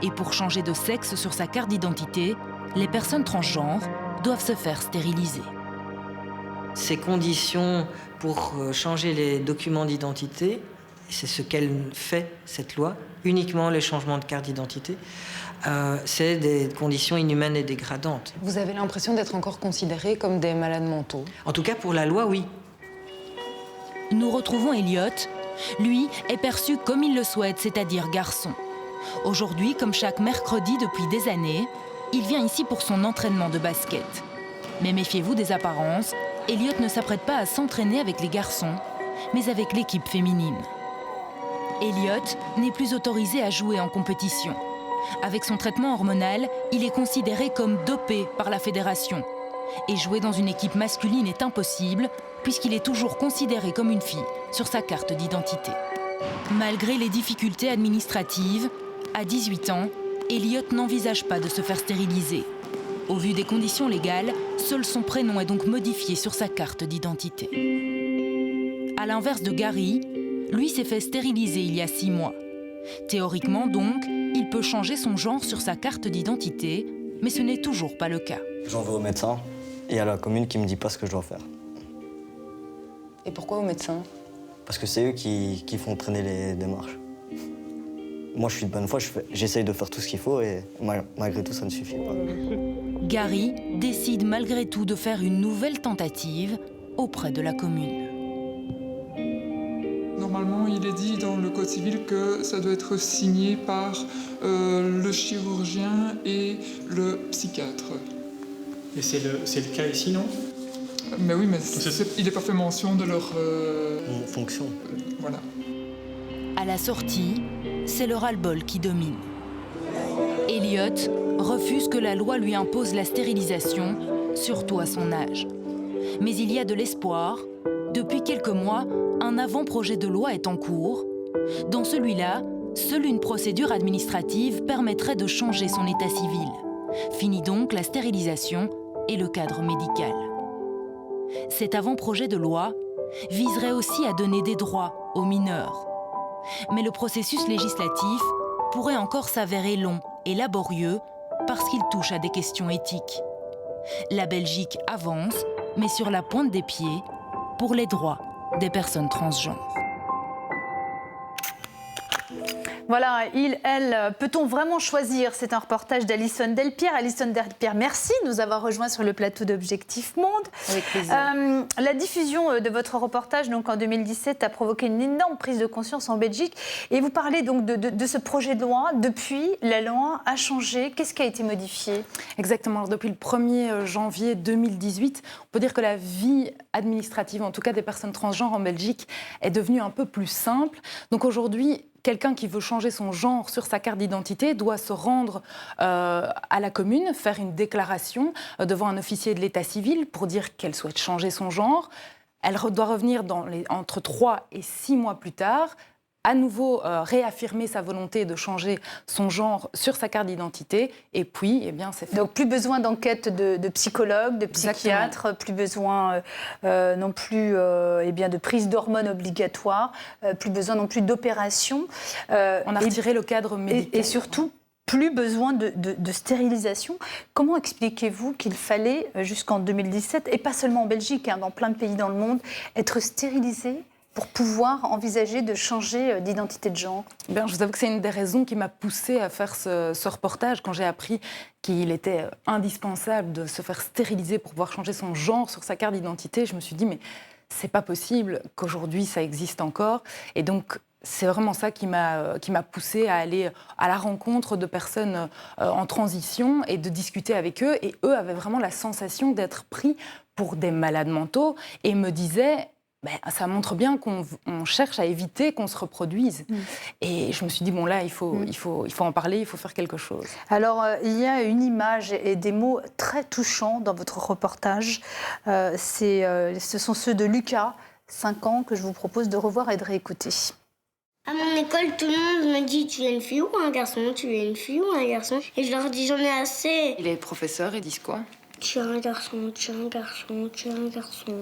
[SPEAKER 8] Et pour changer de sexe sur sa carte d'identité, les personnes transgenres doivent se faire stériliser.
[SPEAKER 6] Ces conditions pour changer les documents d'identité, c'est ce qu'elle fait, cette loi, uniquement les changements de carte d'identité, c'est des conditions inhumaines et dégradantes.
[SPEAKER 9] Vous avez l'impression d'être encore considérés comme des malades mentaux?
[SPEAKER 6] En tout cas, pour la loi, oui.
[SPEAKER 8] Nous retrouvons Elliot. Lui est perçu comme il le souhaite, c'est-à-dire garçon. Aujourd'hui, comme chaque mercredi depuis des années, il vient ici pour son entraînement de basket. Mais méfiez-vous des apparences, Elliot ne s'apprête pas à s'entraîner avec les garçons, mais avec l'équipe féminine. Elliot n'est plus autorisé à jouer en compétition. Avec son traitement hormonal, il est considéré comme dopé par la fédération. Et jouer dans une équipe masculine est impossible, puisqu'il est toujours considéré comme une fille sur sa carte d'identité. Malgré les difficultés administratives, à 18 ans, Elliot n'envisage pas de se faire stériliser. Au vu des conditions légales, seul son prénom est donc modifié sur sa carte d'identité. À l'inverse de Gary, lui s'est fait stériliser il y a 6 mois. Théoriquement donc, il peut changer son genre sur sa carte d'identité, mais ce n'est toujours pas le cas.
[SPEAKER 5] J'en veux au médecin et à la commune qui me dit pas ce que je dois faire.
[SPEAKER 9] Et pourquoi au médecin?
[SPEAKER 5] Parce que c'est eux qui font traîner les démarches. Moi, je suis de bonne foi, j'essaye de faire tout ce qu'il faut et malgré tout, ça ne suffit pas.
[SPEAKER 8] Gary décide malgré tout de faire une nouvelle tentative auprès de la commune.
[SPEAKER 14] Normalement, il est dit dans le Code civil que ça doit être signé par le chirurgien et le psychiatre.
[SPEAKER 23] Et c'est le cas ici, non?
[SPEAKER 14] Mais oui, mais il n'est pas fait mention de leur
[SPEAKER 5] fonction.
[SPEAKER 14] Voilà.
[SPEAKER 8] À la sortie, c'est le ras-le-bol qui domine. Elliot refuse que la loi lui impose la stérilisation, surtout à son âge. Mais il y a de l'espoir. Depuis quelques mois, un avant-projet de loi est en cours. Dans celui-là, seule une procédure administrative permettrait de changer son état civil. Fini donc la stérilisation et le cadre médical. Cet avant-projet de loi viserait aussi à donner des droits aux mineurs. Mais le processus législatif pourrait encore s'avérer long et laborieux parce qu'il touche à des questions éthiques. La Belgique avance, mais sur la pointe des pieds, pour les droits des personnes transgenres.
[SPEAKER 2] Voilà, il, elle, peut-on vraiment choisir? C'est un reportage d'Alison Delpierre. Alison Delpierre, merci de nous avoir rejoints sur le plateau d'Objectif Monde.
[SPEAKER 9] Avec plaisir.
[SPEAKER 2] La diffusion de votre reportage donc, en 2017 a provoqué une énorme prise de conscience en Belgique. Et vous parlez donc de ce projet de loi. Depuis, la loi a changé. Qu'est-ce qui a été modifié?
[SPEAKER 13] Exactement. Alors, depuis le 1er janvier 2018, on peut dire que la vie administrative, en tout cas des personnes transgenres en Belgique, est devenue un peu plus simple. Donc aujourd'hui,
[SPEAKER 9] quelqu'un qui veut changer son genre sur sa carte d'identité doit se rendre à la commune, faire une déclaration devant un officier de l'état civil pour dire qu'elle souhaite changer son genre. Elle doit revenir entre 3 et 6 mois plus tard, à nouveau réaffirmer sa volonté de changer son genre sur sa carte d'identité, et puis, eh bien, c'est fait.
[SPEAKER 2] Donc, plus besoin d'enquête de psychologue, de psychiatre, plus besoin non plus de prise d'hormones obligatoire, plus besoin non plus d'opération.
[SPEAKER 9] On a retiré le cadre médical.
[SPEAKER 2] Et surtout, plus besoin de stérilisation. Comment expliquez-vous qu'il fallait, jusqu'en 2017, et pas seulement en Belgique, dans plein de pays dans le monde, être stérilisé pour pouvoir envisager de changer d'identité de genre?
[SPEAKER 9] Je vous avoue que c'est une des raisons qui m'a poussée à faire ce reportage. Quand j'ai appris qu'il était indispensable de se faire stériliser pour pouvoir changer son genre sur sa carte d'identité, je me suis dit, mais c'est pas possible qu'aujourd'hui ça existe encore. Et donc, c'est vraiment ça qui m'a poussée à aller à la rencontre de personnes en transition et de discuter avec eux. Et eux avaient vraiment la sensation d'être pris pour des malades mentaux et me disaient... ça montre bien qu'on cherche à éviter qu'on se reproduise. Et je me suis dit, bon là, il faut en parler, il faut faire quelque chose.
[SPEAKER 2] Alors, il y a une image et des mots très touchants dans votre reportage. Ce sont ceux de Lucas, 5 ans, que je vous propose de revoir et de réécouter.
[SPEAKER 4] À mon école, tout le monde me dit, tu es une fille ou un garçon? Tu es une fille ou un garçon? Et je leur dis, j'en ai assez.
[SPEAKER 9] Et les professeurs, ils disent quoi?
[SPEAKER 4] Tu es un garçon, tu es un garçon, tu es un garçon.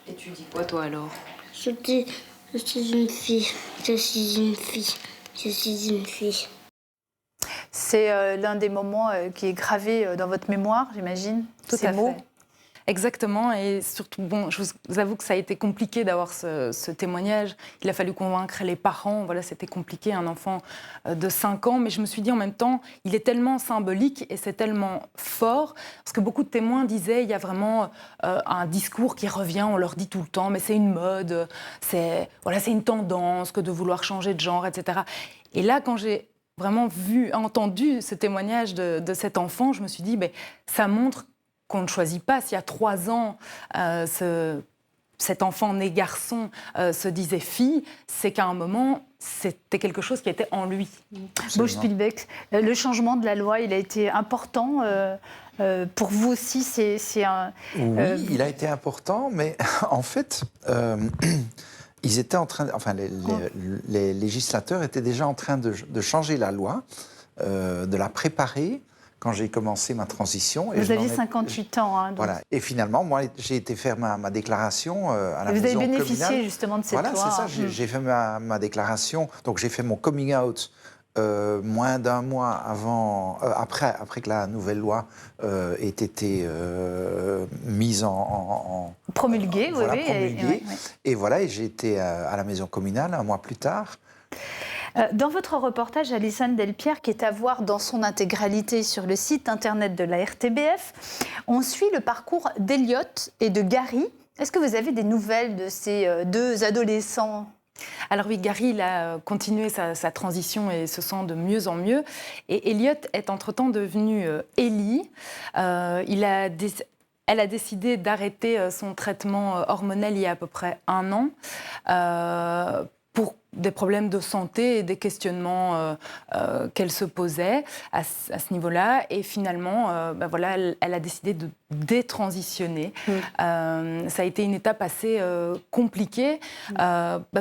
[SPEAKER 9] Et tu dis quoi, toi, alors?
[SPEAKER 4] Je dis, je suis une fille, je suis une fille, je suis une fille.
[SPEAKER 2] C'est l'un des moments qui est gravé dans votre mémoire, j'imagine, ces mots.
[SPEAKER 9] Exactement, et surtout, je vous avoue que ça a été compliqué d'avoir ce témoignage. Il a fallu convaincre les parents, voilà, c'était compliqué, un enfant de 5 ans, mais je me suis dit en même temps, il est tellement symbolique et c'est tellement fort, parce que beaucoup de témoins disaient, il y a vraiment un discours qui revient, on leur dit tout le temps, mais c'est une mode, c'est une tendance que de vouloir changer de genre, etc. Et là, quand j'ai vraiment entendu ce témoignage de cet enfant, je me suis dit, ça montre qu'on ne choisit pas. S'il y a 3 ans, cet enfant né garçon se disait fille, c'est qu'à un moment, c'était quelque chose qui était en lui.
[SPEAKER 2] Bosch Spielbeck, le changement de la loi, il a été important pour vous aussi.
[SPEAKER 20] Oui, il a été important, mais en fait, ils étaient en train, les législateurs étaient déjà en train de changer la loi, de la préparer. Quand j'ai commencé ma transition.
[SPEAKER 2] Vous aviez 58 ans. Donc.
[SPEAKER 20] Voilà. Et finalement, moi, j'ai été faire ma déclaration à la maison communale.
[SPEAKER 2] Vous avez bénéficié justement de cette loi.
[SPEAKER 20] Voilà, c'est ça. J'ai fait ma déclaration. Donc, j'ai fait mon coming out moins d'1 mois après que la nouvelle loi ait été mise en
[SPEAKER 2] promulguée.
[SPEAKER 20] Promulguée. Et voilà, et j'ai été à la maison communale 1 mois plus tard.
[SPEAKER 2] Dans votre reportage, Alison Delpierre, qui est à voir dans son intégralité sur le site internet de la RTBF, on suit le parcours d'Eliott et de Gary. Est-ce que vous avez des nouvelles de ces 2 adolescents ?
[SPEAKER 9] Alors oui, Gary, il a continué sa transition et se sent de mieux en mieux. Et Eliott est entre-temps devenu Ellie. Elle a décidé d'arrêter son traitement hormonal il y a à peu près 1 an. Pour des problèmes de santé et des questionnements qu'elle se posait à ce niveau-là. Et finalement, elle a décidé de détransitionner. Ça a été une étape assez compliquée.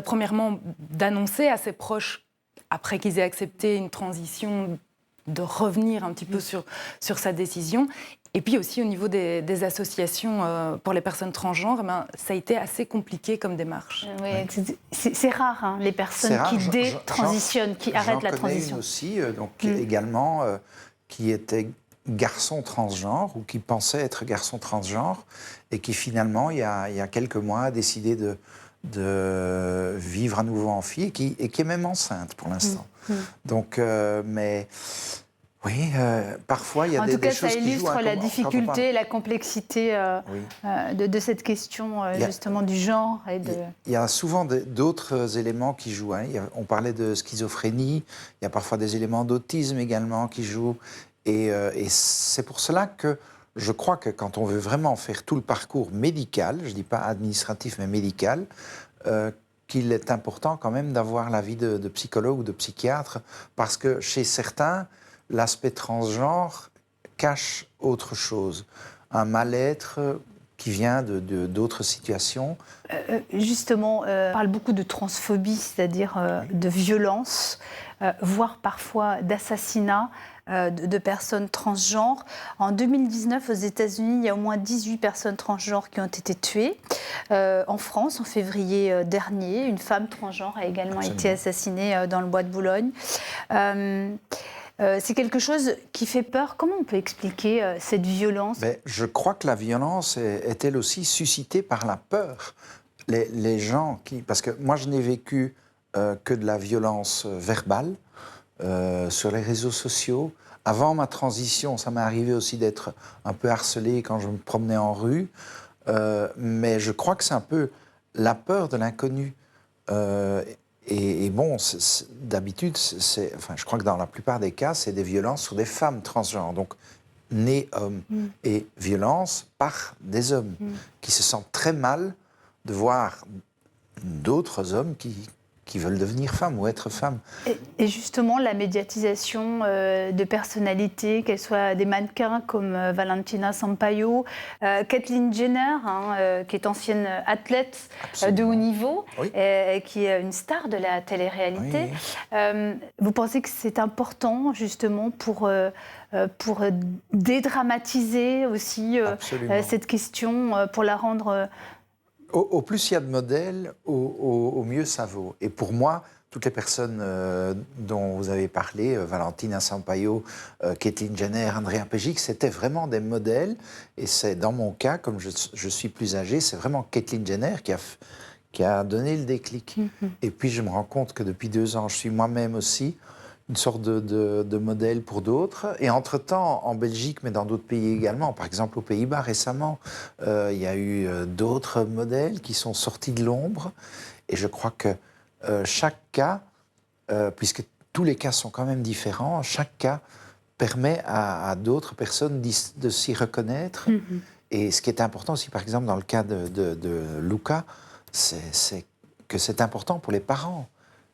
[SPEAKER 9] Premièrement, d'annoncer à ses proches, après qu'ils aient accepté une transition, de revenir un petit peu sur sa décision. Et puis aussi au niveau des associations pour les personnes transgenres, ça a été assez compliqué comme démarche.
[SPEAKER 2] C'est rare, les personnes qui détransitionnent, qui arrêtent la transition.
[SPEAKER 20] J'en connais une aussi, également, qui était garçon transgenre ou qui pensait être garçon transgenre et qui finalement, il y a quelques mois, a décidé de vivre à nouveau en fille et qui est même enceinte pour l'instant. Donc, mais... Oui, parfois il y a des choses qui jouent.
[SPEAKER 2] En tout cas, ça illustre la difficulté, la complexité de cette question justement du genre.
[SPEAKER 20] Il y a souvent d'autres éléments qui jouent. On parlait de schizophrénie, il y a parfois des éléments d'autisme également qui jouent. Et c'est pour cela que je crois que quand on veut vraiment faire tout le parcours médical, je ne dis pas administratif mais médical, qu'il est important quand même d'avoir l'avis de psychologue ou de psychiatre, parce que chez certains, l'aspect transgenre cache autre chose, un mal-être qui vient d'autres situations.
[SPEAKER 2] Justement, on parle beaucoup de transphobie, c'est-à-dire de violence, voire parfois d'assassinat de personnes transgenres. En 2019, aux États-Unis, il y a au moins 18 personnes transgenres qui ont été tuées. En France, en février dernier, une femme transgenre a également été assassinée dans le bois de Boulogne. C'est quelque chose qui fait peur. Comment on peut expliquer cette violence ?
[SPEAKER 20] Je crois que la violence est elle aussi suscitée par la peur. Les gens qui... Parce que moi, je n'ai vécu que de la violence verbale sur les réseaux sociaux. Avant ma transition, ça m'est arrivé aussi d'être un peu harcelé quand je me promenais en rue. Mais je crois que c'est un peu la peur de l'inconnu. Et bon, d'habitude, je crois que dans la plupart des cas, c'est des violences sur des femmes transgenres, donc nées hommes, et violences par des hommes qui se sentent très mal de voir d'autres hommes qui veulent devenir femmes ou être femmes.
[SPEAKER 2] Et justement, la médiatisation de personnalités, qu'elles soient des mannequins comme Valentina Sampaio, Caitlyn Jenner, qui est ancienne athlète de haut niveau, qui est une star de la télé-réalité. Vous pensez que c'est important, justement, pour dédramatiser aussi cette question, pour la rendre...
[SPEAKER 20] Au plus il y a de modèles, au mieux ça vaut. Et pour moi, toutes les personnes dont vous avez parlé, Valentina Sampaio, Caitlyn Jenner, Andrea Pejic, c'était vraiment des modèles. Et c'est dans mon cas, comme je suis plus âgé, c'est vraiment Caitlyn Jenner qui a donné le déclic. Et puis je me rends compte que depuis 2 ans, je suis moi-même aussi une sorte de modèle pour d'autres. Et entre-temps, en Belgique, mais dans d'autres pays également, par exemple aux Pays-Bas récemment, il y a eu d'autres modèles qui sont sortis de l'ombre. Et je crois que chaque cas, puisque tous les cas sont quand même différents, chaque cas permet à d'autres personnes de s'y reconnaître. Et ce qui est important aussi, par exemple, dans le cas de Luca, c'est que c'est important pour les parents.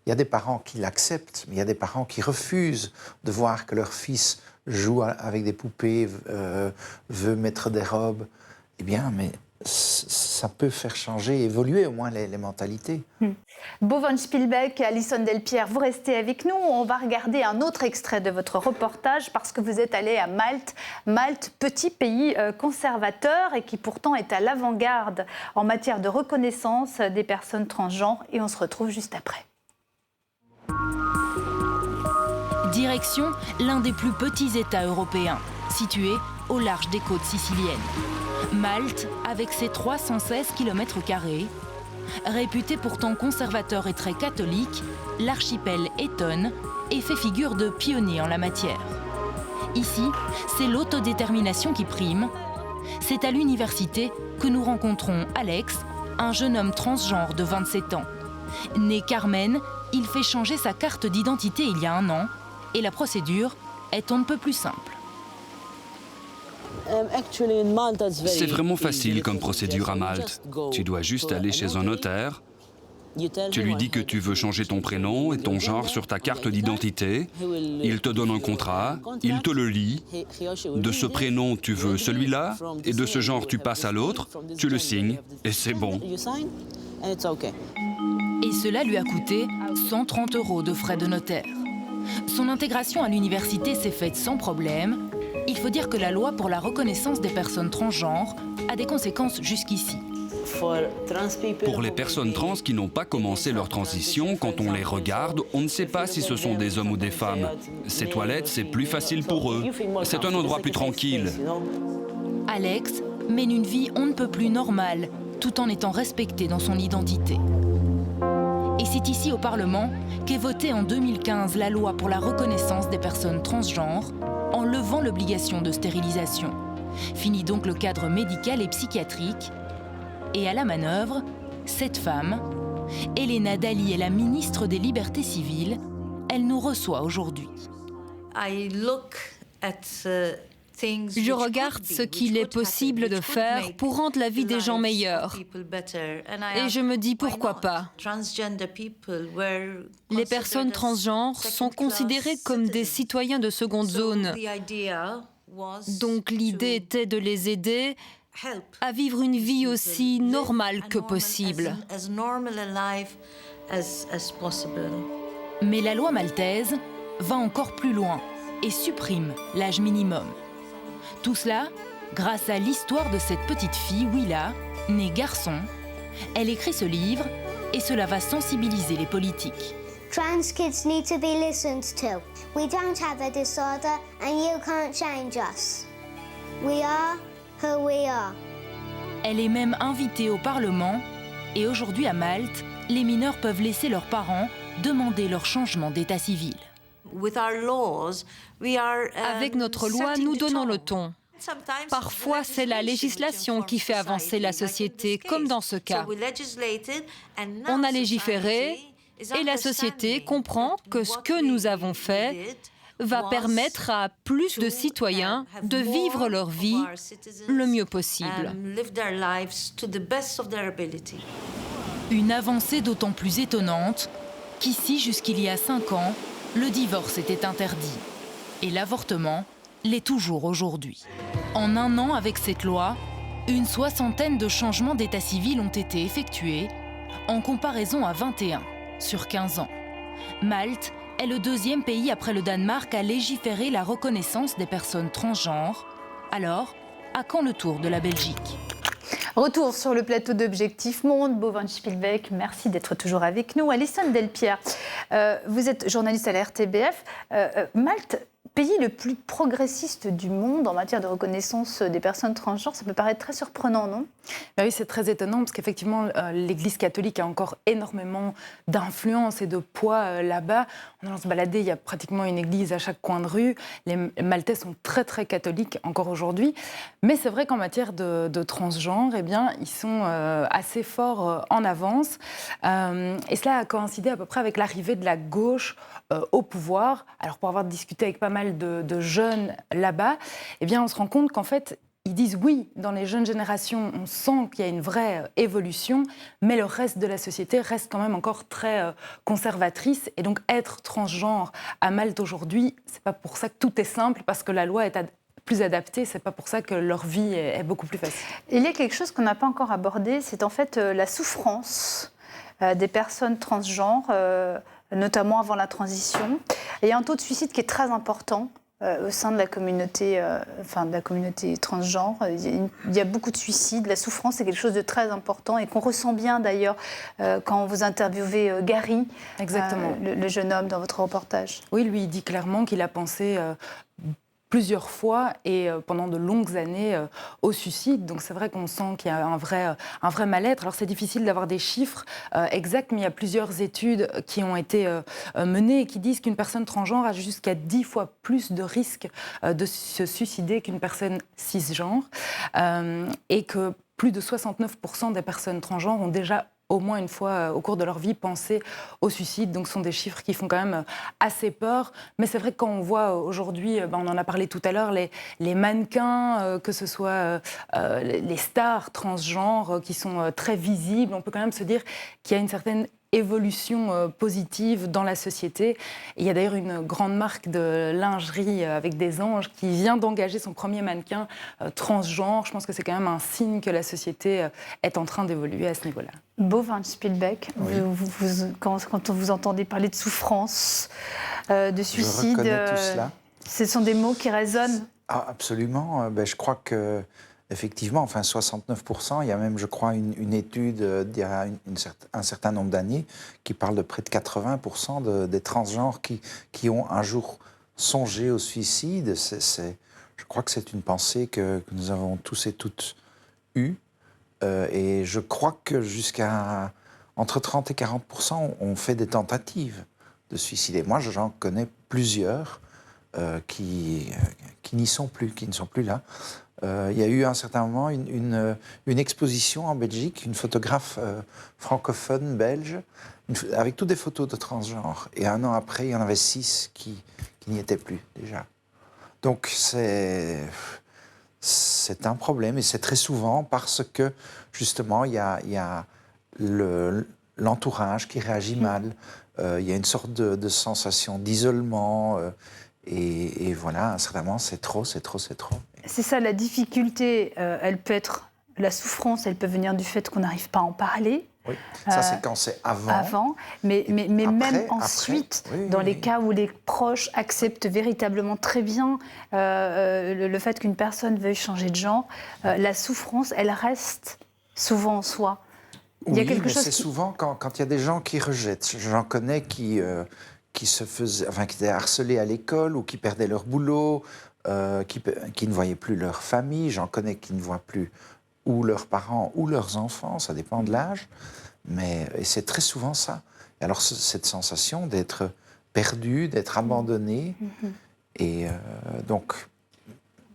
[SPEAKER 20] Il y a des parents qui l'acceptent, mais il y a des parents qui refusent de voir que leur fils joue avec des poupées, veut mettre des robes. Eh bien, mais ça peut faire changer, évoluer au moins les mentalités.
[SPEAKER 2] Bo van Spielbeek, Alison Delpierre, vous restez avec nous. On va regarder un autre extrait de votre reportage parce que vous êtes allé à Malte. Malte, petit pays conservateur et qui pourtant est à l'avant-garde en matière de reconnaissance des personnes transgenres. Et on se retrouve juste après.
[SPEAKER 8] Direction l'un des plus petits États européens, situé au large des côtes siciliennes. Malte, avec ses 316 km², réputé pourtant conservateur et très catholique, l'archipel étonne et fait figure de pionnier en la matière. Ici, c'est l'autodétermination qui prime. C'est à l'université que nous rencontrons Alex, un jeune homme transgenre de 27 ans. Né Carmen, il fait changer sa carte d'identité il y a 1 an et la procédure est on ne peut plus simple.
[SPEAKER 15] C'est vraiment facile comme procédure à Malte. Tu dois juste aller chez un notaire. Tu lui dis que tu veux changer ton prénom et ton genre sur ta carte d'identité. Il te donne un contrat, il te le lit. De ce prénom, tu veux celui-là, et de ce genre, tu passes à l'autre, tu le signes, et c'est bon.
[SPEAKER 8] Et cela lui a coûté 130 € de frais de notaire. Son intégration à l'université s'est faite sans problème. Il faut dire que la loi pour la reconnaissance des personnes transgenres a des conséquences jusqu'ici.
[SPEAKER 15] Pour les personnes trans qui n'ont pas commencé leur transition, quand on les regarde, on ne sait pas si ce sont des hommes ou des femmes. Ces toilettes, c'est plus facile pour eux. C'est un endroit plus tranquille.
[SPEAKER 8] Alex mène une vie on ne peut plus normale, tout en étant respecté dans son identité. Et c'est ici au Parlement qu'est votée en 2015 la loi pour la reconnaissance des personnes transgenres, en levant l'obligation de stérilisation. Fini donc le cadre médical et psychiatrique. Et à la manœuvre, cette femme, Elena Dali, est la ministre des Libertés civiles. Elle nous reçoit aujourd'hui.
[SPEAKER 16] Je regarde ce qu'il est possible de faire pour rendre la vie des gens meilleure. Et je me dis pourquoi pas. Les personnes transgenres sont considérées comme des citoyens de seconde zone. Donc l'idée était de les aider à vivre une vie aussi normale que possible. Mais la loi maltaise va encore plus loin et supprime l'âge minimum. Tout cela grâce à l'histoire de cette petite fille, Willa, née garçon. Elle écrit ce livre et cela va sensibiliser les politiques.
[SPEAKER 4] Trans kids need to be listened to. We don't have a disorder and you can't change us. We are who we are.
[SPEAKER 16] Elle est même invitée au Parlement et aujourd'hui à Malte, les mineurs peuvent laisser leurs parents demander leur changement d'état civil. Avec notre loi, nous donnons le ton. Parfois, c'est la législation qui fait avancer la société, comme dans ce cas. On a légiféré et la société comprend que ce que nous avons fait va permettre à plus de citoyens de vivre leur vie le mieux possible. Une avancée d'autant plus étonnante qu'ici, jusqu'il y a 5 ans, le divorce était interdit. Et l'avortement l'est toujours aujourd'hui. En un an, avec cette loi, une 60aine de changements d'état civil ont été effectués, en comparaison à 21 sur 15 ans. Malte est le 2e pays après le Danemark à légiférer la reconnaissance des personnes transgenres. Alors, à quand le tour de la Belgique ?
[SPEAKER 2] Retour sur le plateau d'Objectif Monde. Bo van Spielbeek, merci d'être toujours avec nous. Alison Delpierre, vous êtes journaliste à la RTBF. Malte, pays le plus progressiste du monde en matière de reconnaissance des personnes transgenres, ça peut paraître très surprenant, non ?
[SPEAKER 9] Oui, c'est très étonnant parce qu'effectivement, l'Église catholique a encore énormément d'influence et de poids là-bas. En allant se balader, il y a pratiquement une église à chaque coin de rue. Les Maltais sont très, très catholiques encore aujourd'hui. Mais c'est vrai qu'en matière de transgenre, eh bien, ils sont assez forts en avance. Et cela a coïncidé à peu près avec l'arrivée de la gauche au pouvoir. Alors, pour avoir discuté avec pas mal de jeunes là-bas, eh bien, on se rend compte qu'en fait, ils disent oui, dans les jeunes générations, on sent qu'il y a une vraie évolution, mais le reste de la société reste quand même encore très conservatrice. Et donc, être transgenre à Malte aujourd'hui, c'est pas pour ça que tout est simple, parce que la loi est plus adaptée, c'est pas pour ça que leur vie est beaucoup plus facile.
[SPEAKER 2] Il y a quelque chose qu'on n'a pas encore abordé, c'est en fait la souffrance des personnes transgenres, notamment avant la transition. Et il y a un taux de suicide qui est très important au sein de la communauté, transgenre. Il y a beaucoup de suicides. La souffrance, c'est quelque chose de très important et qu'on ressent bien d'ailleurs quand vous interviewez Gary, le jeune homme dans votre reportage.
[SPEAKER 9] Oui, lui, il dit clairement qu'il a pensé plusieurs fois et pendant de longues années au suicide. Donc c'est vrai qu'on sent qu'il y a un vrai mal-être. Alors c'est difficile d'avoir des chiffres exacts, mais il y a plusieurs études qui ont été menées et qui disent qu'une personne transgenre a jusqu'à 10 fois plus de risques de se suicider qu'une personne cisgenre et que plus de 69% des personnes transgenres ont déjà au moins une fois au cours de leur vie penser au suicide. Donc ce sont des chiffres qui font quand même assez peur. Mais c'est vrai que quand on voit aujourd'hui, on en a parlé tout à l'heure, les mannequins, que ce soit les stars transgenres qui sont très visibles, on peut quand même se dire qu'il y a une certaine évolution positive dans la société. Et il y a d'ailleurs une grande marque de lingerie avec des anges qui vient d'engager son premier mannequin transgenre. Je pense que c'est quand même un signe que la société est en train d'évoluer à ce niveau-là.
[SPEAKER 2] Bo van Spielbeek, oui. Quand vous entendez parler de souffrance, de suicide,
[SPEAKER 20] je reconnais tout cela.
[SPEAKER 2] Ce sont des mots qui résonnent.
[SPEAKER 20] Ah, absolument. Je crois que effectivement, enfin 69%, il y a même, je crois, une étude d'il y a un certain nombre d'années qui parle de près de 80% des transgenres qui ont un jour songé au suicide. Je crois que c'est une pensée que nous avons tous et toutes eue. Et je crois que jusqu'à entre 30 et 40% ont fait des tentatives de suicider. Moi, j'en connais plusieurs qui n'y sont plus, qui ne sont plus là. Il y a eu à un certain moment une exposition en Belgique, une photographe francophone belge, avec toutes des photos de transgenres. Et un an après, il y en avait 6 qui n'y étaient plus déjà. Donc c'est un problème et c'est très souvent parce que justement il y a l'entourage qui réagit mal, il y a une sorte de sensation d'isolement et voilà, certainement c'est trop.
[SPEAKER 2] C'est ça la difficulté, elle peut être, la souffrance, elle peut venir du fait qu'on n'arrive pas à en parler.
[SPEAKER 20] Oui, ça c'est quand c'est avant.
[SPEAKER 2] Mais
[SPEAKER 20] après,
[SPEAKER 2] même ensuite,
[SPEAKER 20] oui,
[SPEAKER 2] dans les cas où les proches acceptent véritablement très bien le fait qu'une personne veuille changer de genre, la souffrance, elle reste souvent en soi.
[SPEAKER 20] Il y a quelque chose c'est souvent quand il y a des gens qui rejettent. J'en connais qui étaient harcelés à l'école ou qui perdaient leur boulot, qui ne voyaient plus leur famille. J'en connais qui ne voient plus ou leurs parents ou leurs enfants, ça dépend de l'âge, et c'est très souvent ça. Et alors cette sensation d'être perdu, d'être abandonné, et donc...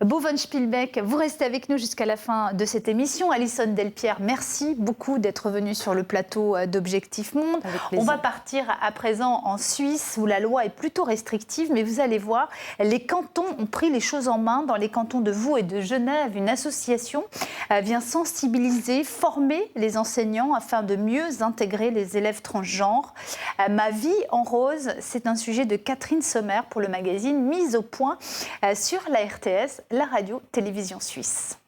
[SPEAKER 2] Bo van Spielbeek, vous restez avec nous jusqu'à la fin de cette émission. Alison Delpierre, merci beaucoup d'être venue sur le plateau d'Objectif Monde. On va partir à présent en Suisse où la loi est plutôt restrictive, mais vous allez voir, les cantons ont pris les choses en main. Dans les cantons de Vaud et de Genève, une association vient sensibiliser, former les enseignants afin de mieux intégrer les élèves transgenres. Ma vie en rose, c'est un sujet de Catherine Sommer pour le magazine Mise au point sur la RTS, la radio-télévision suisse.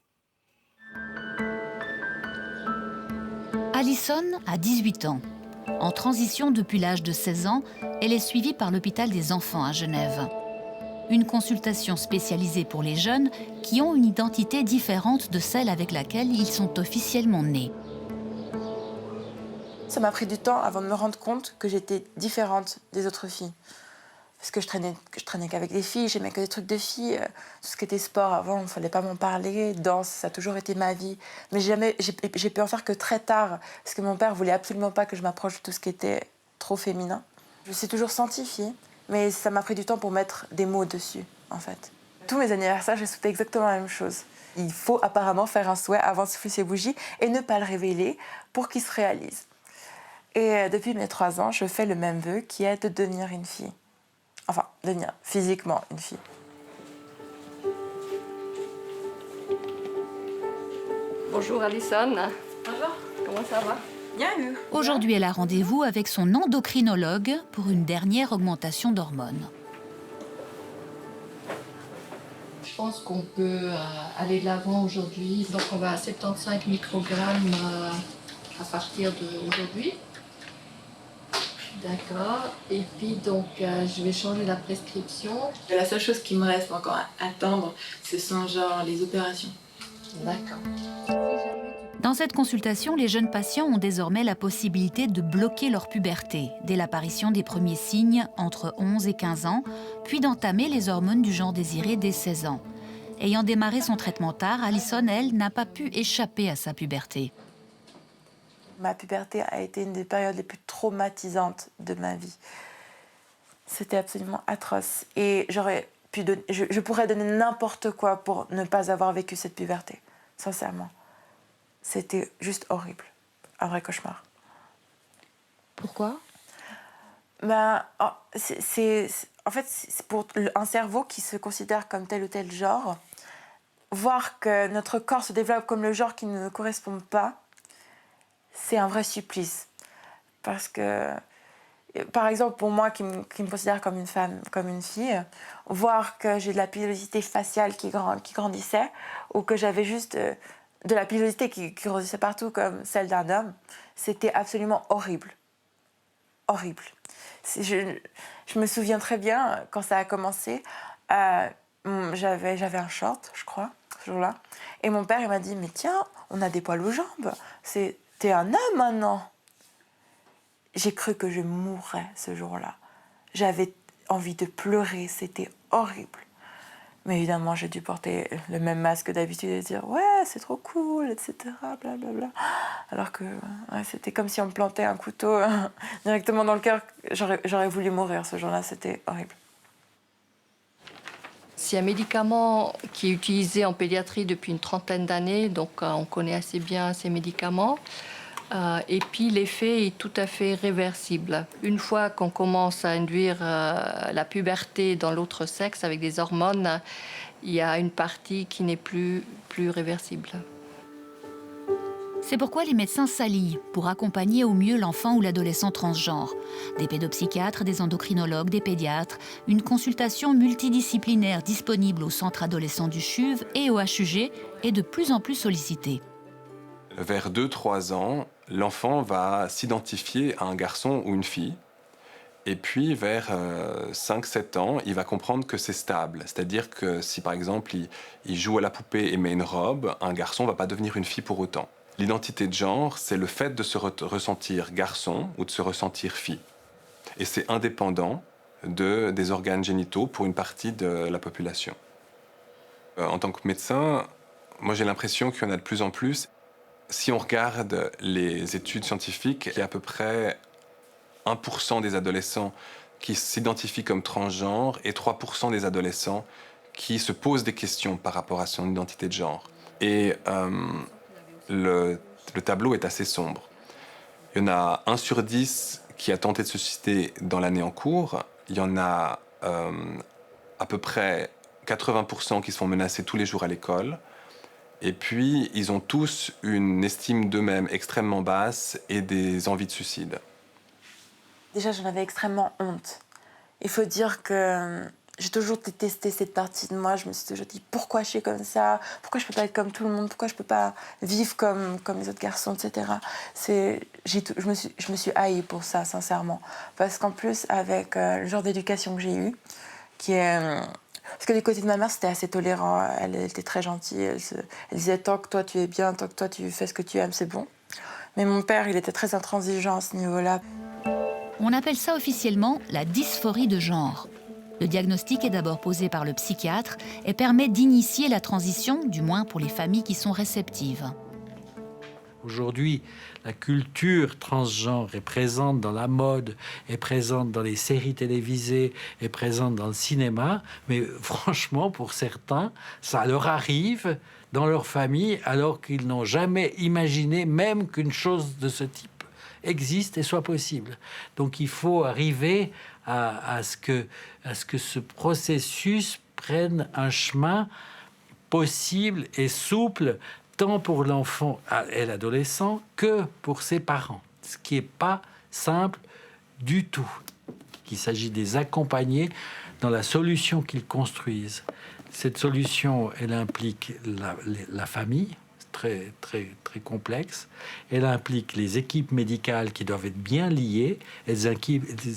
[SPEAKER 12] Alison a 18 ans. En transition depuis l'âge de 16 ans, elle est suivie par l'hôpital des enfants à Genève. Une consultation spécialisée pour les jeunes qui ont une identité différente de celle avec laquelle ils sont officiellement nés.
[SPEAKER 17] Ça m'a pris du temps avant de me rendre compte que j'étais différente des autres filles. Parce que je traînais qu'avec des filles, j'aimais que des trucs de filles. Tout ce qui était sport avant, il ne fallait pas m'en parler. Danse, ça a toujours été ma vie. Mais j'ai pu en faire que très tard, parce que mon père voulait absolument pas que je m'approche de tout ce qui était trop féminin. Je me suis toujours sentie fille, mais ça m'a pris du temps pour mettre des mots dessus, en fait. Tous mes anniversaires, j'ai souhaité exactement la même chose. Il faut apparemment faire un souhait avant de souffler ses bougies et ne pas le révéler pour qu'il se réalise. Et depuis mes 3 ans, je fais le même vœu qui est de devenir une fille. Enfin, devenir physiquement une fille.
[SPEAKER 21] Bonjour Alison. Bonjour. Comment ça va? Bien.
[SPEAKER 12] Aujourd'hui, elle a rendez-vous avec son endocrinologue pour une dernière augmentation d'hormones.
[SPEAKER 18] Je pense qu'on peut aller de l'avant aujourd'hui. Donc on va à 75 microgrammes à partir d'aujourd'hui. D'accord. Et puis donc je vais changer la prescription.
[SPEAKER 17] La seule chose qui me reste encore à attendre, ce sont genre les opérations.
[SPEAKER 18] D'accord.
[SPEAKER 12] Dans cette consultation, les jeunes patients ont désormais la possibilité de bloquer leur puberté dès l'apparition des premiers signes entre 11 et 15 ans, puis d'entamer les hormones du genre désiré dès 16 ans. Ayant démarré son traitement tard, Alison, elle, n'a pas pu échapper à sa puberté.
[SPEAKER 17] Ma puberté a été une des périodes les plus traumatisantes de ma vie. C'était absolument atroce. Et je pourrais donner n'importe quoi pour ne pas avoir vécu cette puberté, sincèrement. C'était juste horrible. Un vrai cauchemar.
[SPEAKER 18] Pourquoi?
[SPEAKER 17] En fait, c'est pour un cerveau qui se considère comme tel ou tel genre, voir que notre corps se développe comme le genre qui ne correspond pas, c'est un vrai supplice. Parce que, par exemple, pour moi qui me considère comme une femme, comme une fille, voir que j'ai de la pilosité faciale qui grandissait, ou que j'avais juste de la pilosité qui grandissait partout comme celle d'un homme, c'était absolument horrible. Horrible. Je me souviens très bien, quand ça a commencé, j'avais un short, je crois, ce jour-là, et mon père il m'a dit « Mais tiens, on a des poils aux jambes, t'es un homme maintenant !» J'ai cru que je mourrais ce jour-là. J'avais envie de pleurer, c'était horrible. Mais évidemment, j'ai dû porter le même masque d'habitude et dire « Ouais, c'est trop cool, etc. » blablabla. Alors que c'était comme si on me plantait un couteau directement dans le cœur. J'aurais voulu mourir ce jour-là, c'était horrible.
[SPEAKER 18] C'est un médicament qui est utilisé en pédiatrie depuis une 30aine d'années, donc on connaît assez bien ces médicaments. Et puis l'effet est tout à fait réversible. Une fois qu'on commence à induire la puberté dans l'autre sexe avec des hormones, il y a une partie qui n'est plus réversible.
[SPEAKER 12] C'est pourquoi les médecins s'allient pour accompagner au mieux l'enfant ou l'adolescent transgenre. Des pédopsychiatres, des endocrinologues, des pédiatres, une consultation multidisciplinaire disponible au centre adolescent du CHUV et au HUG est de plus en plus sollicitée.
[SPEAKER 24] Vers 2-3 ans, l'enfant va s'identifier à un garçon ou une fille. Et puis, vers 5-7 ans, il va comprendre que c'est stable. C'est-à-dire que si, par exemple, il joue à la poupée et met une robe, un garçon ne va pas devenir une fille pour autant. L'identité de genre, c'est le fait de se ressentir garçon ou de se ressentir fille. Et c'est indépendant des organes génitaux pour une partie de la population. En tant que médecin, moi j'ai l'impression qu'il y en a de plus en plus. Si on regarde les études scientifiques, il y a à peu près 1% des adolescents qui s'identifient comme transgenres et 3% des adolescents qui se posent des questions par rapport à son identité de genre. Et le tableau est assez sombre. Il y en a 1 sur 10 qui a tenté de se suicider dans l'année en cours. Il y en a à peu près 80% qui se font menacer tous les jours à l'école. Et puis, ils ont tous une estime d'eux-mêmes extrêmement basse et des envies de suicide.
[SPEAKER 17] Déjà, j'en avais extrêmement honte. Il faut dire que j'ai toujours détesté cette partie de moi. Je me suis toujours dit, pourquoi je suis comme ça? Pourquoi je ne peux pas être comme tout le monde? Pourquoi je ne peux pas vivre comme les autres garçons, etc. Je me suis haïe pour ça, sincèrement. Parce qu'en plus, avec le genre d'éducation que j'ai eu, qui est... Parce que du côté de ma mère, c'était assez tolérant. Elle était très gentille. Elle disait, tant que toi tu es bien, tant que toi tu fais ce que tu aimes, c'est bon. Mais mon père, il était très intransigeant à ce niveau-là.
[SPEAKER 12] On appelle ça officiellement la dysphorie de genre. Le diagnostic est d'abord posé par le psychiatre et permet d'initier la transition, du moins pour les familles qui sont réceptives.
[SPEAKER 1] Aujourd'hui, la culture transgenre est présente dans la mode, est présente dans les séries télévisées, est présente dans le cinéma, mais franchement, pour certains, ça leur arrive dans leur famille alors qu'ils n'ont jamais imaginé même qu'une chose de ce type existe et soit possible. Donc il faut arriver à ce que ce processus prenne un chemin possible et souple, tant pour l'enfant et l'adolescent que pour ses parents, ce qui n'est pas simple du tout. Il s'agit de les accompagner dans la solution qu'ils construisent. Cette solution, elle implique la famille, très, très, très complexe. Elle implique les équipes médicales qui doivent être bien liées. Elle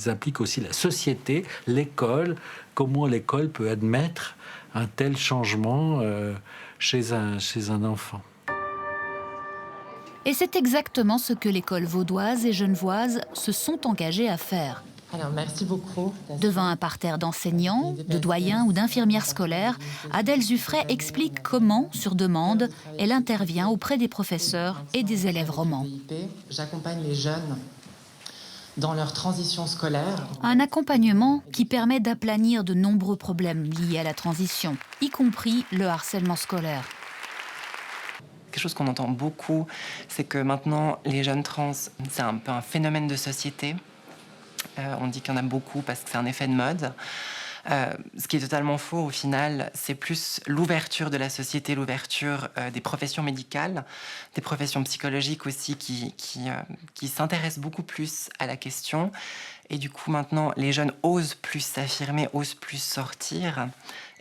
[SPEAKER 1] implique aussi la société, l'école, comment l'école peut admettre un tel changement chez un enfant.
[SPEAKER 12] Et c'est exactement ce que l'école vaudoise et genevoise se sont engagées à faire.
[SPEAKER 3] Alors, merci beaucoup.
[SPEAKER 12] Devant un parterre d'enseignants, de doyens ou d'infirmières scolaires, Adèle Zuffray explique comment, sur demande, elle intervient auprès des professeurs et des élèves romans.
[SPEAKER 3] J'accompagne les jeunes dans leur transition scolaire.
[SPEAKER 12] Un accompagnement qui permet d'aplanir de nombreux problèmes liés à la transition, y compris le harcèlement scolaire.
[SPEAKER 3] Quelque chose qu'on entend beaucoup, c'est que maintenant, les jeunes trans, c'est un peu un phénomène de société. On dit qu'il y en a beaucoup parce que c'est un effet de mode. Ce qui est totalement faux au final, c'est plus l'ouverture de la société, l'ouverture des professions médicales, des professions psychologiques aussi qui s'intéressent beaucoup plus à la question. Et du coup maintenant, les jeunes osent plus s'affirmer, osent plus sortir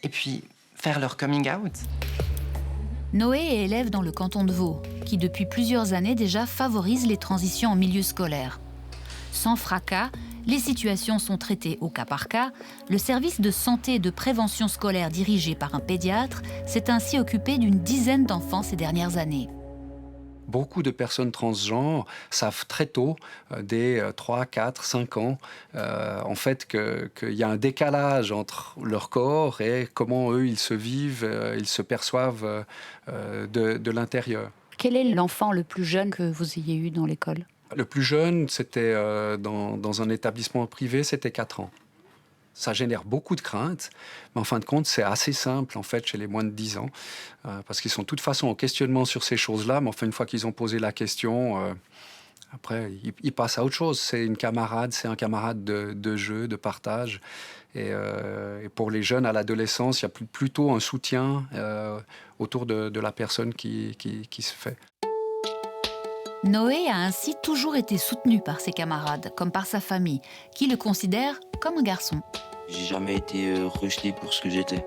[SPEAKER 3] et puis faire leur coming out.
[SPEAKER 12] Noé est élève dans le canton de Vaud, qui depuis plusieurs années déjà favorise les transitions en milieu scolaire. Sans fracas, les situations sont traitées au cas par cas. Le service de santé et de prévention scolaire dirigé par un pédiatre s'est ainsi occupé d'une dizaine d'enfants ces dernières années.
[SPEAKER 10] Beaucoup de personnes transgenres savent très tôt, dès 3, 4, 5 ans, en fait, qu'il y a un décalage entre leur corps et comment eux, ils se vivent, ils se perçoivent de l'intérieur.
[SPEAKER 12] Quel est l'enfant le plus jeune que vous ayez eu dans l'école ?
[SPEAKER 10] Le plus jeune, c'était dans un établissement privé, c'était 4 ans. Ça génère beaucoup de craintes, mais en fin de compte, c'est assez simple, en fait, chez les moins de 10 ans, parce qu'ils sont de toute façon en questionnement sur ces choses-là, mais enfin, une fois qu'ils ont posé la question, Après, il passe à autre chose. C'est une camarade, c'est un camarade de jeu, de partage. Et pour les jeunes à l'adolescence, il y a plutôt un soutien autour de la personne qui se fait.
[SPEAKER 12] Noé a ainsi toujours été soutenu par ses camarades, comme par sa famille, qui le considère comme un garçon.
[SPEAKER 7] J'ai jamais été rejeté pour ce que j'étais.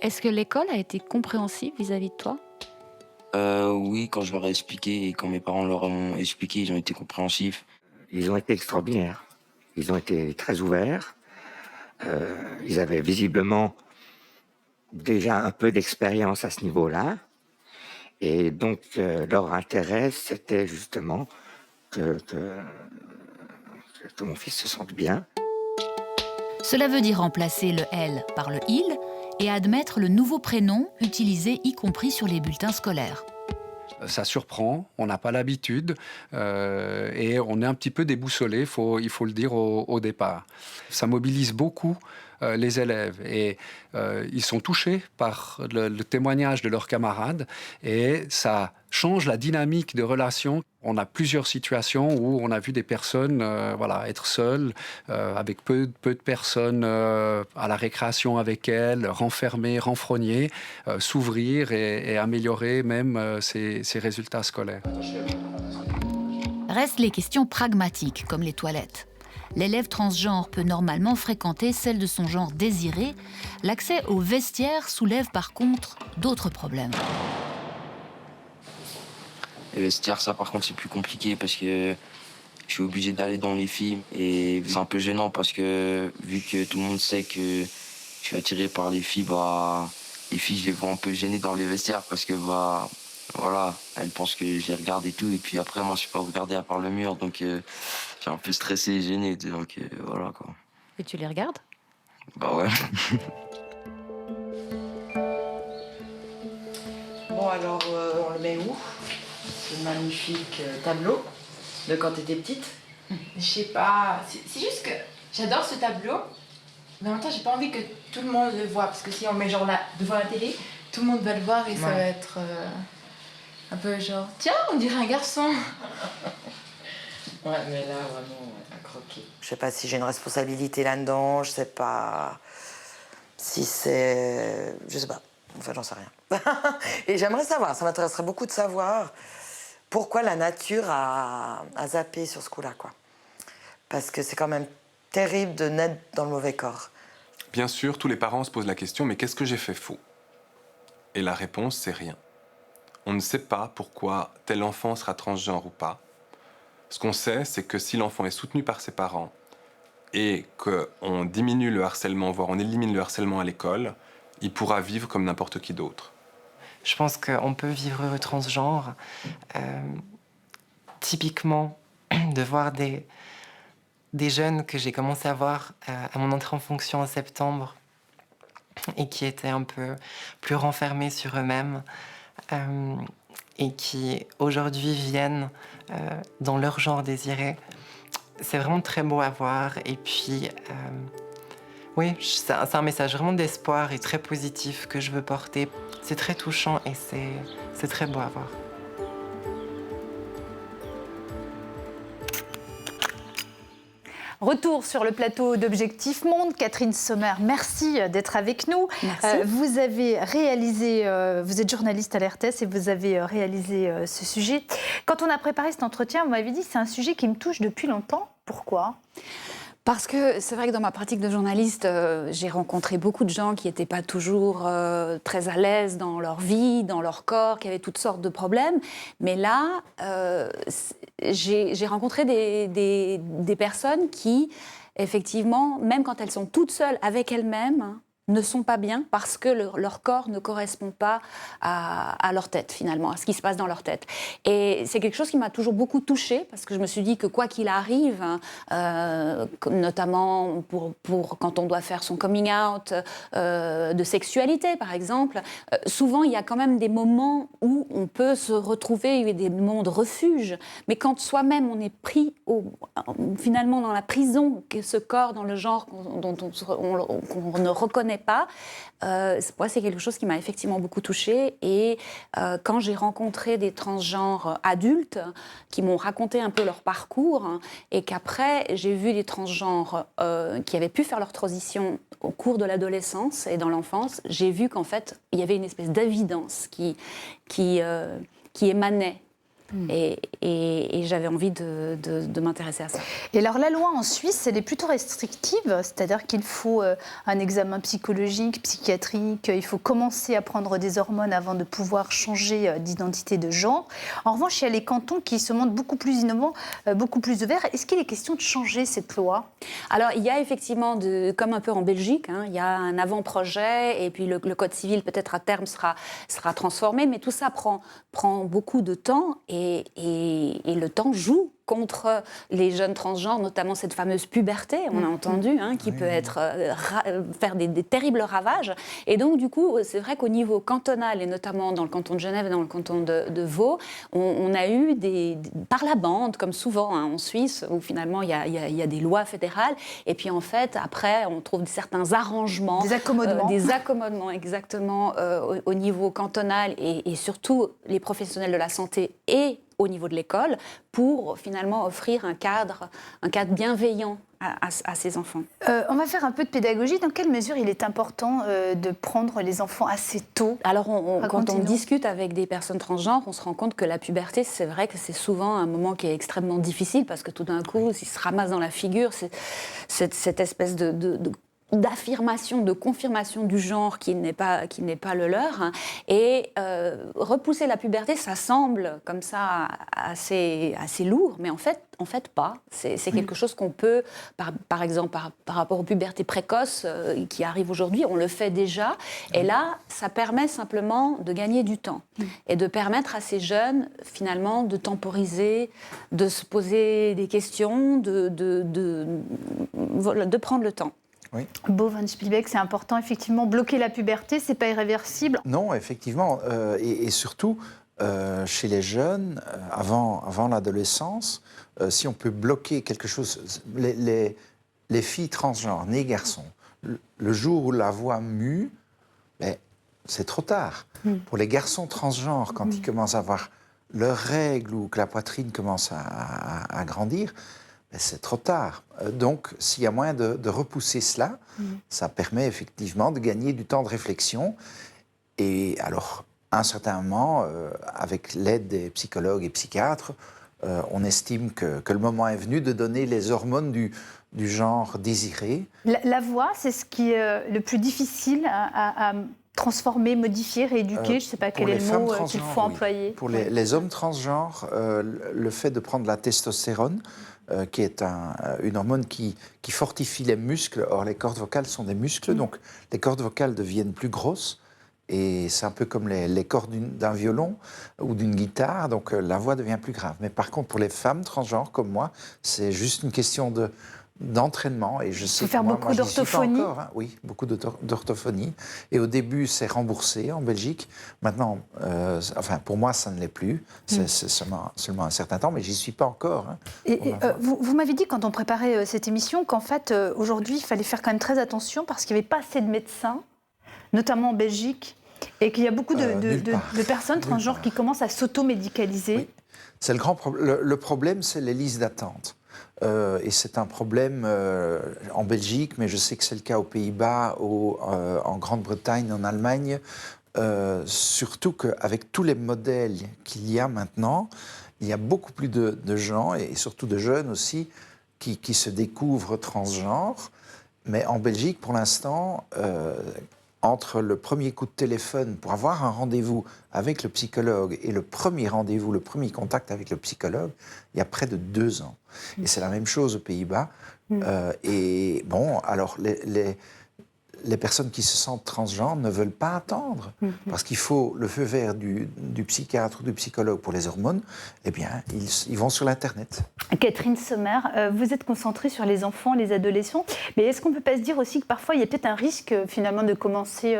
[SPEAKER 11] Est-ce que l'école a été compréhensive vis-à-vis de toi ?
[SPEAKER 7] Oui, quand je leur ai expliqué et quand mes parents leur ont expliqué, ils ont été compréhensifs.
[SPEAKER 19] Ils ont été extraordinaires. Ils ont été très ouverts. Ils avaient visiblement déjà un peu d'expérience à ce niveau-là. Et donc, leur intérêt, c'était justement que mon fils se sente bien.
[SPEAKER 12] Cela veut dire remplacer le « elle » par le « il » et admettre le nouveau prénom utilisé y compris sur les bulletins scolaires.
[SPEAKER 10] Ça surprend, on n'a pas l'habitude et on est un petit peu déboussolé, il faut le dire au départ. Ça mobilise beaucoup les élèves et ils sont touchés par le témoignage de leurs camarades et ça change la dynamique de relation. On a plusieurs situations où on a vu des personnes être seules, avec peu de personnes à la récréation avec elles, renfermées, renfrognées, s'ouvrir et améliorer même ses résultats scolaires.
[SPEAKER 12] Restent les questions pragmatiques, comme les toilettes. L'élève transgenre peut normalement fréquenter celle de son genre désiré. L'accès aux vestiaires soulève par contre d'autres problèmes.
[SPEAKER 7] Les vestiaires, ça par contre c'est plus compliqué parce que je suis obligé d'aller dans les films et c'est un peu gênant parce que vu que tout le monde sait que je suis attiré par les filles, les filles je les vois un peu gênées dans les vestiaires parce que voilà, elles pensent que je les regarde et tout et puis après moi je suis pas regardé à part le mur donc je suis un peu stressé et gêné donc voilà quoi.
[SPEAKER 11] Et tu les regardes ?
[SPEAKER 7] Bah ouais.
[SPEAKER 17] Bon alors on le met où ? Ce magnifique tableau de quand t'étais petite.
[SPEAKER 9] Je sais pas, c'est juste que j'adore ce tableau, mais en même temps j'ai pas envie que tout le monde le voit, parce que si on met genre là devant la télé, tout le monde va le voir et ça va être un peu genre tiens, on dirait un garçon.
[SPEAKER 17] Ouais, mais là vraiment un croquis.
[SPEAKER 22] Je sais pas si j'ai une responsabilité là-dedans, je sais pas si c'est... Je sais pas, en fait j'en sais rien. Et j'aimerais savoir, ça m'intéresserait beaucoup de savoir pourquoi la nature a zappé sur ce coup-là, quoi. Parce que c'est quand même terrible de naître dans le mauvais corps.
[SPEAKER 24] Bien sûr, tous les parents se posent la question, mais qu'est-ce que j'ai fait faux ? Et la réponse, c'est rien. On ne sait pas pourquoi tel enfant sera transgenre ou pas. Ce qu'on sait, c'est que si l'enfant est soutenu par ses parents et qu'on diminue le harcèlement, voire on élimine le harcèlement à l'école, il pourra vivre comme n'importe qui d'autre.
[SPEAKER 3] Je pense qu'on peut vivre heureux transgenre. Typiquement, de voir des jeunes que j'ai commencé à voir à mon entrée en fonction en septembre et qui étaient un peu plus renfermés sur eux-mêmes et qui aujourd'hui viennent dans leur genre désiré. C'est vraiment très beau à voir et puis oui, c'est un message vraiment d'espoir et très positif que je veux porter. C'est très touchant et c'est très beau à voir.
[SPEAKER 2] Retour sur le plateau d'Objectif Monde. Catherine Sommer, merci d'être avec nous. Vous avez réalisé, vous êtes journaliste à l'RTS et vous avez réalisé ce sujet. Quand on a préparé cet entretien, vous m'avez dit que c'est un sujet qui me touche depuis longtemps. Pourquoi ?
[SPEAKER 11] Parce que c'est vrai que dans ma pratique de journaliste, j'ai rencontré beaucoup de gens qui n'étaient pas toujours très à l'aise dans leur vie, dans leur corps, qui avaient toutes sortes de problèmes. Mais là, j'ai rencontré des personnes qui, effectivement, même quand elles sont toutes seules avec elles-mêmes, ne sont pas bien parce que leur corps ne correspond pas à leur tête, finalement, à ce qui se passe dans leur tête. Et c'est quelque chose qui m'a toujours beaucoup touchée, parce que je me suis dit que quoi qu'il arrive, notamment pour quand on doit faire son coming out de sexualité, par exemple, souvent, il y a quand même des moments où on peut se retrouver, des moments de refuge. Mais quand soi-même, on est pris finalement dans la prison, ce corps dans le genre qu'on ne reconnaît comprenais pas. Moi, c'est quelque chose qui m'a effectivement beaucoup touchée. Et quand j'ai rencontré des transgenres adultes qui m'ont raconté un peu leur parcours, et qu'après, j'ai vu des transgenres qui avaient pu faire leur transition au cours de l'adolescence et dans l'enfance, j'ai vu qu'en fait, il y avait une espèce d'évidence qui émanait. Et j'avais envie de m'intéresser à ça.
[SPEAKER 2] Et alors la loi en Suisse, elle est plutôt restrictive, c'est-à-dire qu'il faut un examen psychologique, psychiatrique, il faut commencer à prendre des hormones avant de pouvoir changer d'identité de genre. En revanche, il y a les cantons qui se montrent beaucoup plus innovants, beaucoup plus ouverts. Est-ce qu'il est question de changer cette loi ?
[SPEAKER 11] Alors il y a effectivement, comme un peu en Belgique, il y a un avant-projet et puis le code civil peut-être à terme sera transformé, mais tout ça prend beaucoup de temps et le temps joue contre les jeunes transgenres, notamment cette fameuse puberté, on a entendu, qui peut faire des terribles ravages. Et donc, du coup, c'est vrai qu'au niveau cantonal, et notamment dans le canton de Genève et dans le canton de Vaud, on a eu par la bande, comme souvent en Suisse, où finalement il y a des lois fédérales, et puis en fait, après, on trouve certains arrangements.
[SPEAKER 2] Des accommodements.
[SPEAKER 11] Des accommodements, exactement, au niveau cantonal, et surtout les professionnels de la santé et au niveau de l'école, pour finalement offrir un cadre bienveillant à ces enfants.
[SPEAKER 2] On va faire un peu de pédagogie. Dans quelle mesure il est important de prendre les enfants assez tôt ?
[SPEAKER 11] Alors, quand on discute avec des personnes transgenres, on se rend compte que la puberté, c'est vrai que c'est souvent un moment qui est extrêmement difficile, parce que tout d'un coup, ils se ramassent dans la figure, cette espèce d'affirmation, de confirmation du genre qui n'est pas le leur. Et repousser la puberté, ça semble comme ça assez lourd, mais en fait pas. C'est quelque chose qu'on peut, par exemple, par rapport aux pubertés précoces qui arrivent aujourd'hui, on le fait déjà. Et là, ça permet simplement de gagner du temps et de permettre à ces jeunes, finalement, de temporiser, de se poser des questions, de prendre le temps.
[SPEAKER 20] Oui.
[SPEAKER 2] Bo van Spielbeek, c'est important, effectivement, bloquer la puberté, c'est pas irréversible.
[SPEAKER 20] Non, effectivement, et surtout chez les jeunes, avant l'adolescence, si on peut bloquer quelque chose, les filles transgenres, nées garçons, le jour où la voix mue, c'est trop tard. Pour les garçons transgenres, quand ils commencent à avoir leurs règles ou que la poitrine commence à grandir, c'est trop tard. Donc, s'il y a moyen de repousser cela, ça permet effectivement de gagner du temps de réflexion. Et alors, à un certain moment, avec l'aide des psychologues et psychiatres, on estime que le moment est venu de donner les hormones du genre désiré.
[SPEAKER 2] La voix, c'est ce qui est le plus difficile à transformer, modifier, rééduquer, je ne sais pas quel est le mot qu'il faut employer.
[SPEAKER 20] Pour les hommes transgenres, le fait de prendre la testostérone, qui est une hormone qui fortifie les muscles. Or, les cordes vocales sont des muscles, donc les cordes vocales deviennent plus grosses. Et c'est un peu comme les cordes d'un violon ou d'une guitare, donc la voix devient plus grave. Mais par contre, pour les femmes transgenres comme moi, c'est juste une question d'entraînement. Et je sais
[SPEAKER 2] faire beaucoup d'orthophonie.
[SPEAKER 20] Oui, beaucoup d'orthophonie. Et au début, c'est remboursé en Belgique. Maintenant, pour moi, ça ne l'est plus. C'est seulement un certain temps, mais j'y suis pas encore.
[SPEAKER 2] Et vous m'avez dit, quand on préparait cette émission, qu'en fait, aujourd'hui, il fallait faire quand même très attention parce qu'il n'y avait pas assez de médecins, notamment en Belgique, et qu'il y a beaucoup de personnes transgenres qui commencent à s'automédicaliser.
[SPEAKER 20] Oui. C'est le problème, c'est les listes d'attente. Et c'est un problème en Belgique, mais je sais que c'est le cas aux Pays-Bas, en Grande-Bretagne, en Allemagne. Surtout qu'avec tous les modèles qu'il y a maintenant, il y a beaucoup plus de gens, et surtout de jeunes aussi, qui se découvrent transgenres. Mais en Belgique, pour l'instant, entre le premier coup de téléphone pour avoir un rendez-vous avec le psychologue et le premier rendez-vous, le premier contact avec le psychologue, il y a près de 2 ans. Et c'est la même chose aux Pays-Bas. Et bon, alors les personnes qui se sentent transgenres ne veulent pas attendre, parce qu'il faut le feu vert du psychiatre ou du psychologue pour les hormones. Eh bien, ils vont sur l'Internet.
[SPEAKER 2] Catherine Sommer, vous êtes concentrée sur les enfants, les adolescents, mais est-ce qu'on ne peut pas se dire aussi que parfois il y a peut-être un risque finalement de commencer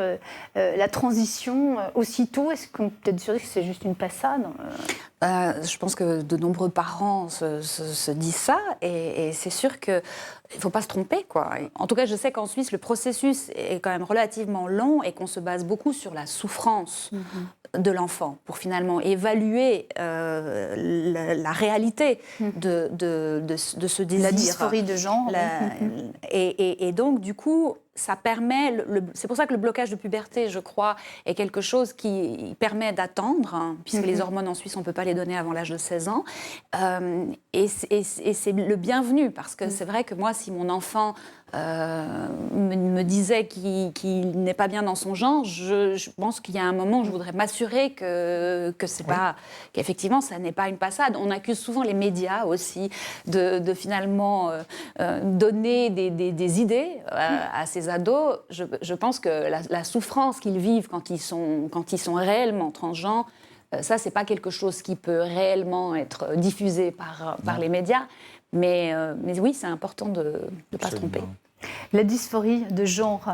[SPEAKER 2] la transition aussitôt ? Est-ce qu'on peut peut-être dire que c'est juste une passade ?
[SPEAKER 11] Je pense que de nombreux parents se disent ça, et c'est sûr qu'il ne faut pas se tromper, quoi. En tout cas, je sais qu'en Suisse, le processus est quand même relativement long et qu'on se base beaucoup sur la souffrance de l'enfant pour finalement évaluer la réalité de ce désir.
[SPEAKER 2] La dysphorie de genre.
[SPEAKER 11] Et donc, du coup, ça permet, c'est pour ça que le blocage de puberté, je crois, est quelque chose qui permet d'attendre, hein, puisque les hormones en Suisse, on ne peut pas les donner avant l'âge de 16 ans. Et c'est le bienvenu, parce que c'est vrai que moi, si mon enfant me disait qu'il n'est pas bien dans son genre, je pense qu'il y a un moment où je voudrais m'assurer que c'est pas, qu'effectivement, ça n'est pas une passade. On accuse souvent les médias aussi de finalement donner des idées à ces ados. Je pense que la souffrance qu'ils vivent quand ils sont réellement transgenres, ça, c'est pas quelque chose qui peut réellement être diffusé par les médias. Mais oui, c'est important de ne pas se tromper.
[SPEAKER 2] La dysphorie de genre.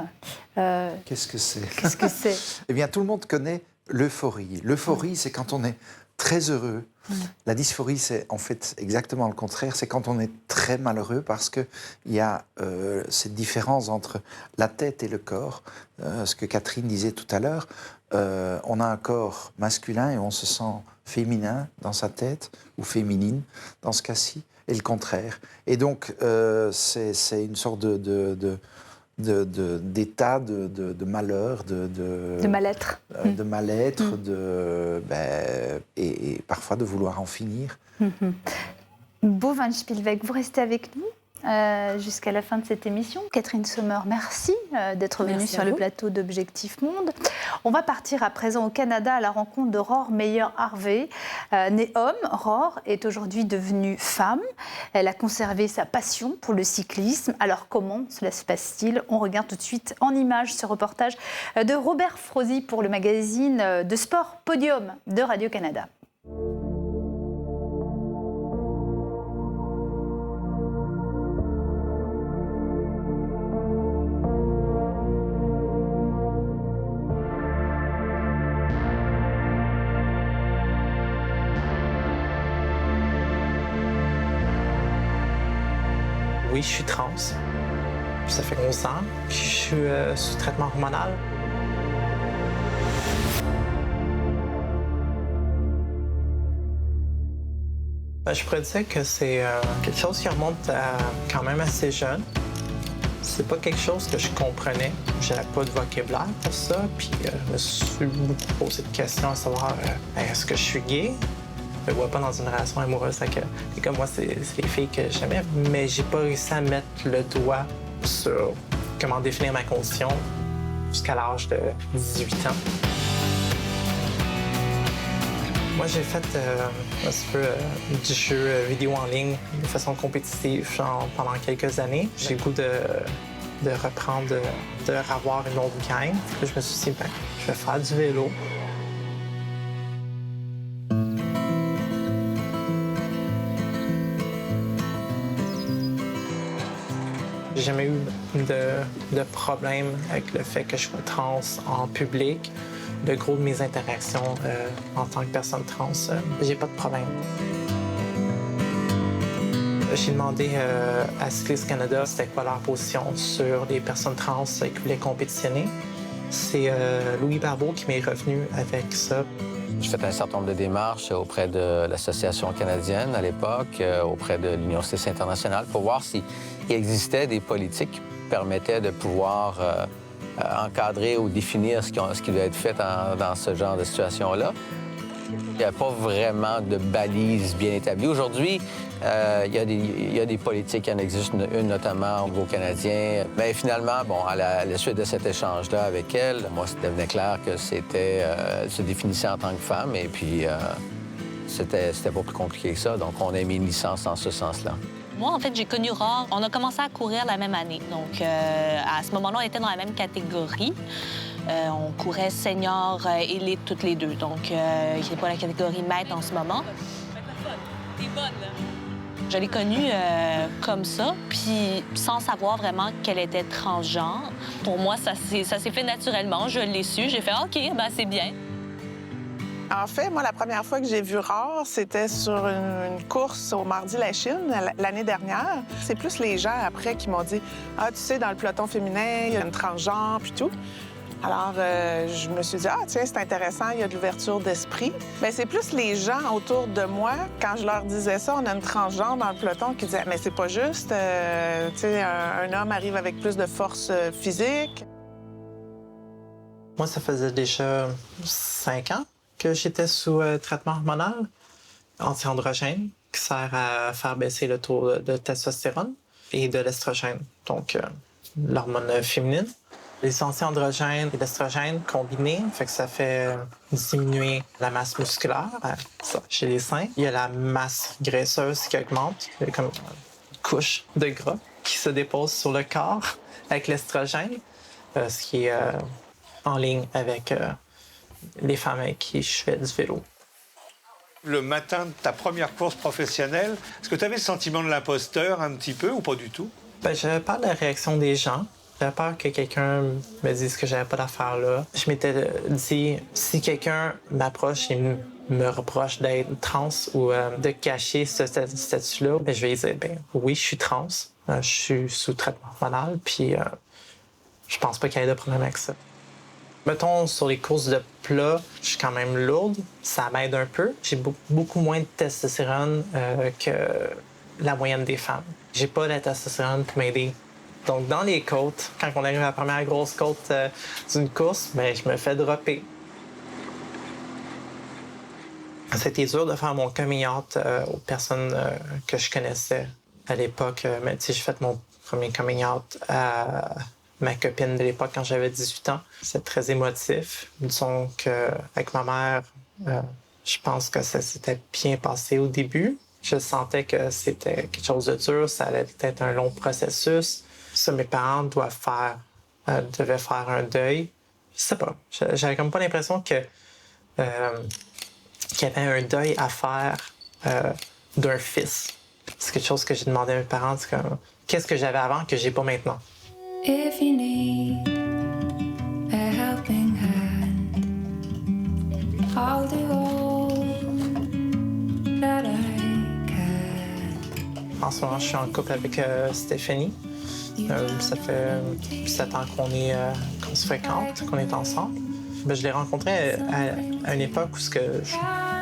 [SPEAKER 20] Qu'est-ce que c'est?
[SPEAKER 2] Qu'est-ce que c'est?
[SPEAKER 20] Eh bien, tout le monde connaît l'euphorie. L'euphorie, c'est quand on est très heureux. La dysphorie, c'est en fait exactement le contraire. C'est quand on est très malheureux, parce qu'il y a cette différence entre la tête et le corps. Ce que Catherine disait tout à l'heure, on a un corps masculin et on se sent féminin dans sa tête, ou féminine dans ce cas-ci, et le contraire. Et donc, c'est une sorte d'état de malheur,
[SPEAKER 2] de mal-être.
[SPEAKER 20] De mal-être, et parfois de vouloir en finir.
[SPEAKER 2] Bo van Spielweg, vous restez avec nous jusqu'à la fin de cette émission. Catherine Sommer, merci d'être venue sur le plateau d'Objectif Monde. On va partir à présent au Canada à la rencontre de Roar Meyer-Harvey. Née homme, Roar est aujourd'hui devenue femme. Elle a conservé sa passion pour le cyclisme. Alors comment cela se passe-t-il? On regarde tout de suite en images ce reportage de Robert Frozy pour le magazine de sport Podium de Radio-Canada.
[SPEAKER 5] Oui, je suis trans. Ça fait 11 ans que je suis sous traitement hormonal. Je pourrais dire que c'est quelque chose qui remonte quand même assez jeune. C'est pas quelque chose que je comprenais. J'avais pas de vocabulaire pour ça. Puis je me suis beaucoup posé de questions à savoir est-ce que je suis gay? Je me vois pas dans une relation amoureuse avec et comme moi, c'est les filles que j'aimais. Mais j'ai pas réussi à mettre le doigt sur comment définir ma condition jusqu'à l'âge de 18 ans. Moi, j'ai fait un petit peu du jeu vidéo en ligne de façon compétitive pendant quelques années. J'ai le goût de reprendre, de revoir une autre gang. Je me suis dit, je vais faire du vélo. J'ai jamais eu de problème avec le fait que je sois trans en public. Le gros de mes interactions en tant que personne trans, j'ai pas de problème. J'ai demandé à Cycliste Canada c'était quoi leur position sur les personnes trans qui voulaient compétitionner. C'est Louis Barbeau qui m'est revenu avec ça.
[SPEAKER 6] J'ai fait un certain nombre de démarches auprès de l'Association canadienne à l'époque, auprès de l'Union cycliste internationale, pour voir s'il existait des politiques qui permettaient de pouvoir encadrer ou définir ce qui doit être fait dans ce genre de situation-là. Il n'y a pas vraiment de balises bien établies. Aujourd'hui, il y a des politiques, il y en existe une notamment au niveau canadien. Mais finalement, bon, à la suite de cet échange-là avec elle, moi, c'était devenu clair que elle se définissait en tant que femme et puis c'était pas plus compliqué que ça. Donc, on a mis une licence en ce sens-là.
[SPEAKER 14] Moi, en fait, j'ai connu Roar. On a commencé à courir la même année. Donc, à ce moment-là, on était dans la même catégorie. On courait senior et élite toutes les deux. Donc, qui n'est pas la catégorie maître en ce moment. T'es bonne, là. Je l'ai connue comme ça, puis sans savoir vraiment qu'elle était transgenre. Pour moi, ça s'est fait naturellement. Je l'ai su. J'ai fait « OK, ben c'est bien ».
[SPEAKER 5] En fait, moi, la première fois que j'ai vu Rare, c'était sur une course au Mardi-la-Chine l'année dernière. C'est plus les gens après qui m'ont dit « Ah, tu sais, dans le peloton féminin, il y a une transgenre, puis tout. » Alors, je me suis dit « Ah, tiens, c'est intéressant, il y a de l'ouverture d'esprit. » Bien, c'est plus les gens autour de moi, quand je leur disais ça, on a une transgenre dans le peloton qui disaient « Mais c'est pas juste, tu sais, un homme arrive avec plus de force physique. » Moi, ça faisait déjà 5 ans que j'étais sous traitement hormonal anti-androgène qui sert à faire baisser le taux de testostérone et de l'estrogène, donc l'hormone féminine. Les anti-androgènes et l'estrogène combinés, fait que ça fait diminuer la masse musculaire ça, chez les seins. Il y a la masse graisseuse qui augmente, il y a comme une couche de gras qui se dépose sur le corps avec l'estrogène, ce qui est en ligne avec les femmes avec qui je fais du vélo.
[SPEAKER 8] Le matin de ta première course professionnelle, est-ce que tu avais le sentiment de l'imposteur un petit peu ou pas du tout?
[SPEAKER 5] Ben, j'avais peur de la réaction des gens. J'avais peur que quelqu'un me dise que j'avais pas d'affaires là. Je m'étais dit, si quelqu'un m'approche et me reproche d'être trans ou de cacher ce statut-là, ben, je vais dire, ben, oui, je suis trans, je suis sous traitement hormonal, puis je pense pas qu'il y ait de problème avec ça. Mettons, sur les courses de plat, je suis quand même lourde. Ça m'aide un peu. J'ai beaucoup moins de testostérone que la moyenne des femmes. J'ai pas de testostérone pour m'aider. Donc, dans les côtes, quand on arrive à la première grosse côte d'une course, bien, je me fais dropper. C'était dur de faire mon coming out aux personnes que je connaissais à l'époque. Mais j'ai fait mon premier coming out à ma copine de l'époque quand j'avais 18 ans. C'est très émotif. Disons qu'avec ma mère, je pense que ça s'était bien passé au début. Je sentais que c'était quelque chose de dur, ça allait être un long processus. Ça, mes parents devaient faire un deuil. Je sais pas. J'avais comme pas l'impression qu'il y avait un deuil à faire d'un fils. C'est quelque chose que j'ai demandé à mes parents. C'est comme, qu'est-ce que j'avais avant que j'ai pas maintenant?
[SPEAKER 13] If you need a helping hand, I'll do all that I can.
[SPEAKER 5] En ce moment, je suis en couple avec Stéphanie. Ça fait 7 ans qu'on se fréquente, qu'on est ensemble. Ben, je l'ai rencontré à une époque où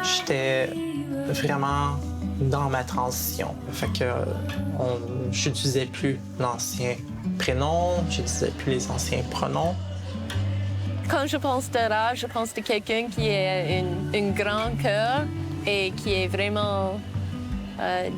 [SPEAKER 5] j'étais vraiment dans ma transition. Fait que j'utilisais plus l'ancien prénom, j'utilisais plus les anciens pronoms.
[SPEAKER 21] Quand je pense de Rare, je pense de quelqu'un qui a un grand cœur et qui est vraiment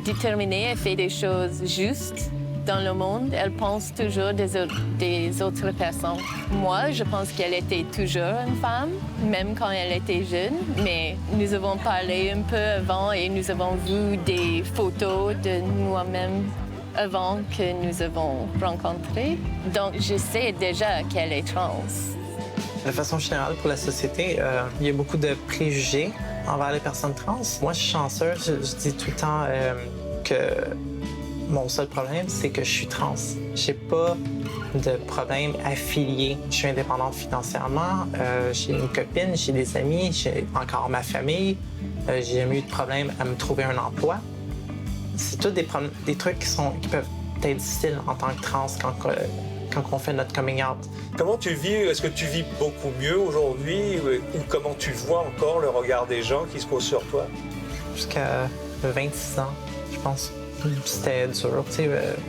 [SPEAKER 21] déterminé et fait des choses justes dans le monde. Elle pense toujours des autres personnes. Moi, je pense qu'elle était toujours une femme, même quand elle était jeune. Mais nous avons parlé un peu avant et nous avons vu des photos de nous-mêmes avant que nous avons rencontré. Donc, je sais déjà qu'elle est trans.
[SPEAKER 5] De façon générale, pour la société, il y a beaucoup de préjugés envers les personnes trans. Moi, je suis chanceuse. Je dis tout le temps que mon seul problème, c'est que je suis trans. J'ai pas de problème affilié. Je suis indépendante financièrement. J'ai une copine, j'ai des amis, j'ai encore ma famille. J'ai jamais eu de problème à me trouver un emploi. C'est tous des trucs qui peuvent être difficiles en tant que trans quand on fait notre coming out.
[SPEAKER 8] Comment tu vis? Est-ce que tu vis beaucoup mieux aujourd'hui? Ou comment tu vois encore le regard des gens qui se posent sur toi?
[SPEAKER 5] Jusqu'à 26 ans, je pense. C'était dur.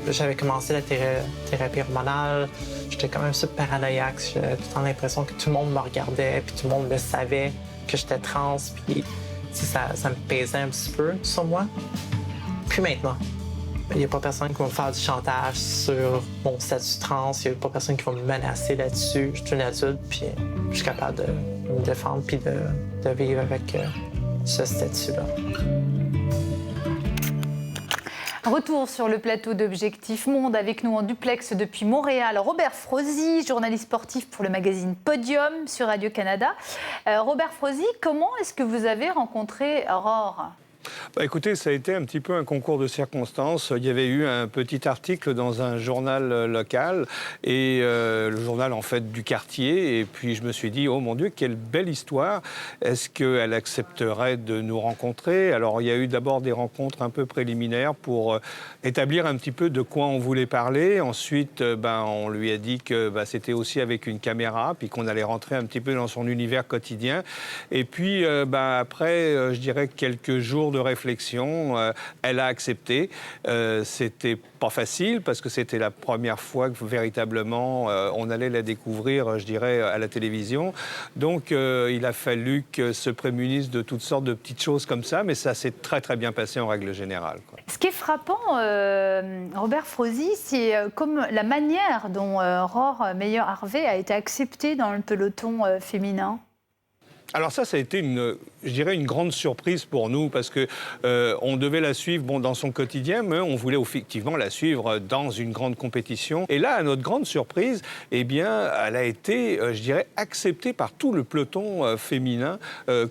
[SPEAKER 5] J'avais commencé la thérapie hormonale. J'étais quand même super paranoïaque. J'avais tout le temps l'impression que tout le monde me regardait, puis tout le monde le savait que j'étais trans. Puis ça me pesait un petit peu sur moi. Puis maintenant, il n'y a pas personne qui va me faire du chantage sur mon statut trans. Il n'y a pas personne qui va me menacer là-dessus. Je suis une adulte, puis je suis capable de me défendre puis de vivre avec ce statut-là.
[SPEAKER 2] Retour sur le plateau d'Objectif Monde, avec nous en duplex depuis Montréal, Robert Frozy, journaliste sportif pour le magazine Podium sur Radio-Canada. Robert Frozy, comment est-ce que vous avez rencontré Rare?
[SPEAKER 8] Écoutez, ça a été un petit peu un concours de circonstances. Il y avait eu un petit article dans un journal local, et le journal en fait du quartier. Et puis je me suis dit, oh mon Dieu, quelle belle histoire. Est-ce qu'elle accepterait de nous rencontrer? Alors il y a eu d'abord des rencontres un peu préliminaires pour établir un petit peu de quoi on voulait parler. Ensuite, on lui a dit que c'était aussi avec une caméra, puis qu'on allait rentrer un petit peu dans son univers quotidien. Et puis après, je dirais quelques jours de réflexion, elle a accepté. C'était pas facile parce que c'était la première fois que véritablement on allait la découvrir, je dirais, à la télévision. Donc il a fallu que se prémunisse de toutes sortes de petites choses comme ça, mais ça s'est très très bien passé en règle générale, quoi.
[SPEAKER 2] Ce qui est frappant, Robert Frozy, c'est comme la manière dont Rohr Meyer-Harvey a été accepté dans le peloton féminin.
[SPEAKER 8] Alors ça a été une grande surprise pour nous parce que on devait la suivre dans son quotidien, mais on voulait effectivement la suivre dans une grande compétition. Et là, à notre grande surprise, elle a été, je dirais, acceptée par tout le peloton féminin,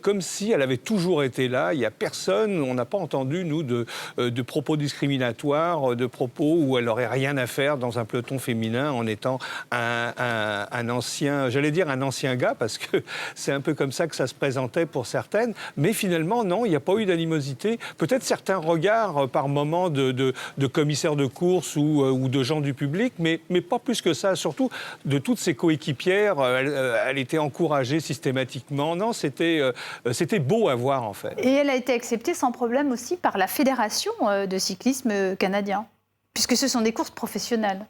[SPEAKER 8] comme si elle avait toujours été là. Il n'y a personne, on n'a pas entendu, nous, de propos discriminatoires, de propos où elle n'aurait rien à faire dans un peloton féminin en étant un ancien, j'allais dire un ancien gars, parce que c'est un peu comme ça que ça se présentait pour certaines, mais finalement, non, il n'y a pas eu d'animosité. Peut-être certains regards par moments de commissaires de course ou de gens du public, mais pas plus que ça. Surtout, de toutes ses coéquipières, elle était encouragée systématiquement. Non, c'était beau à voir, en fait.
[SPEAKER 2] Et elle a été acceptée sans problème aussi par la Fédération de cyclisme canadien, puisque ce sont des courses professionnelles.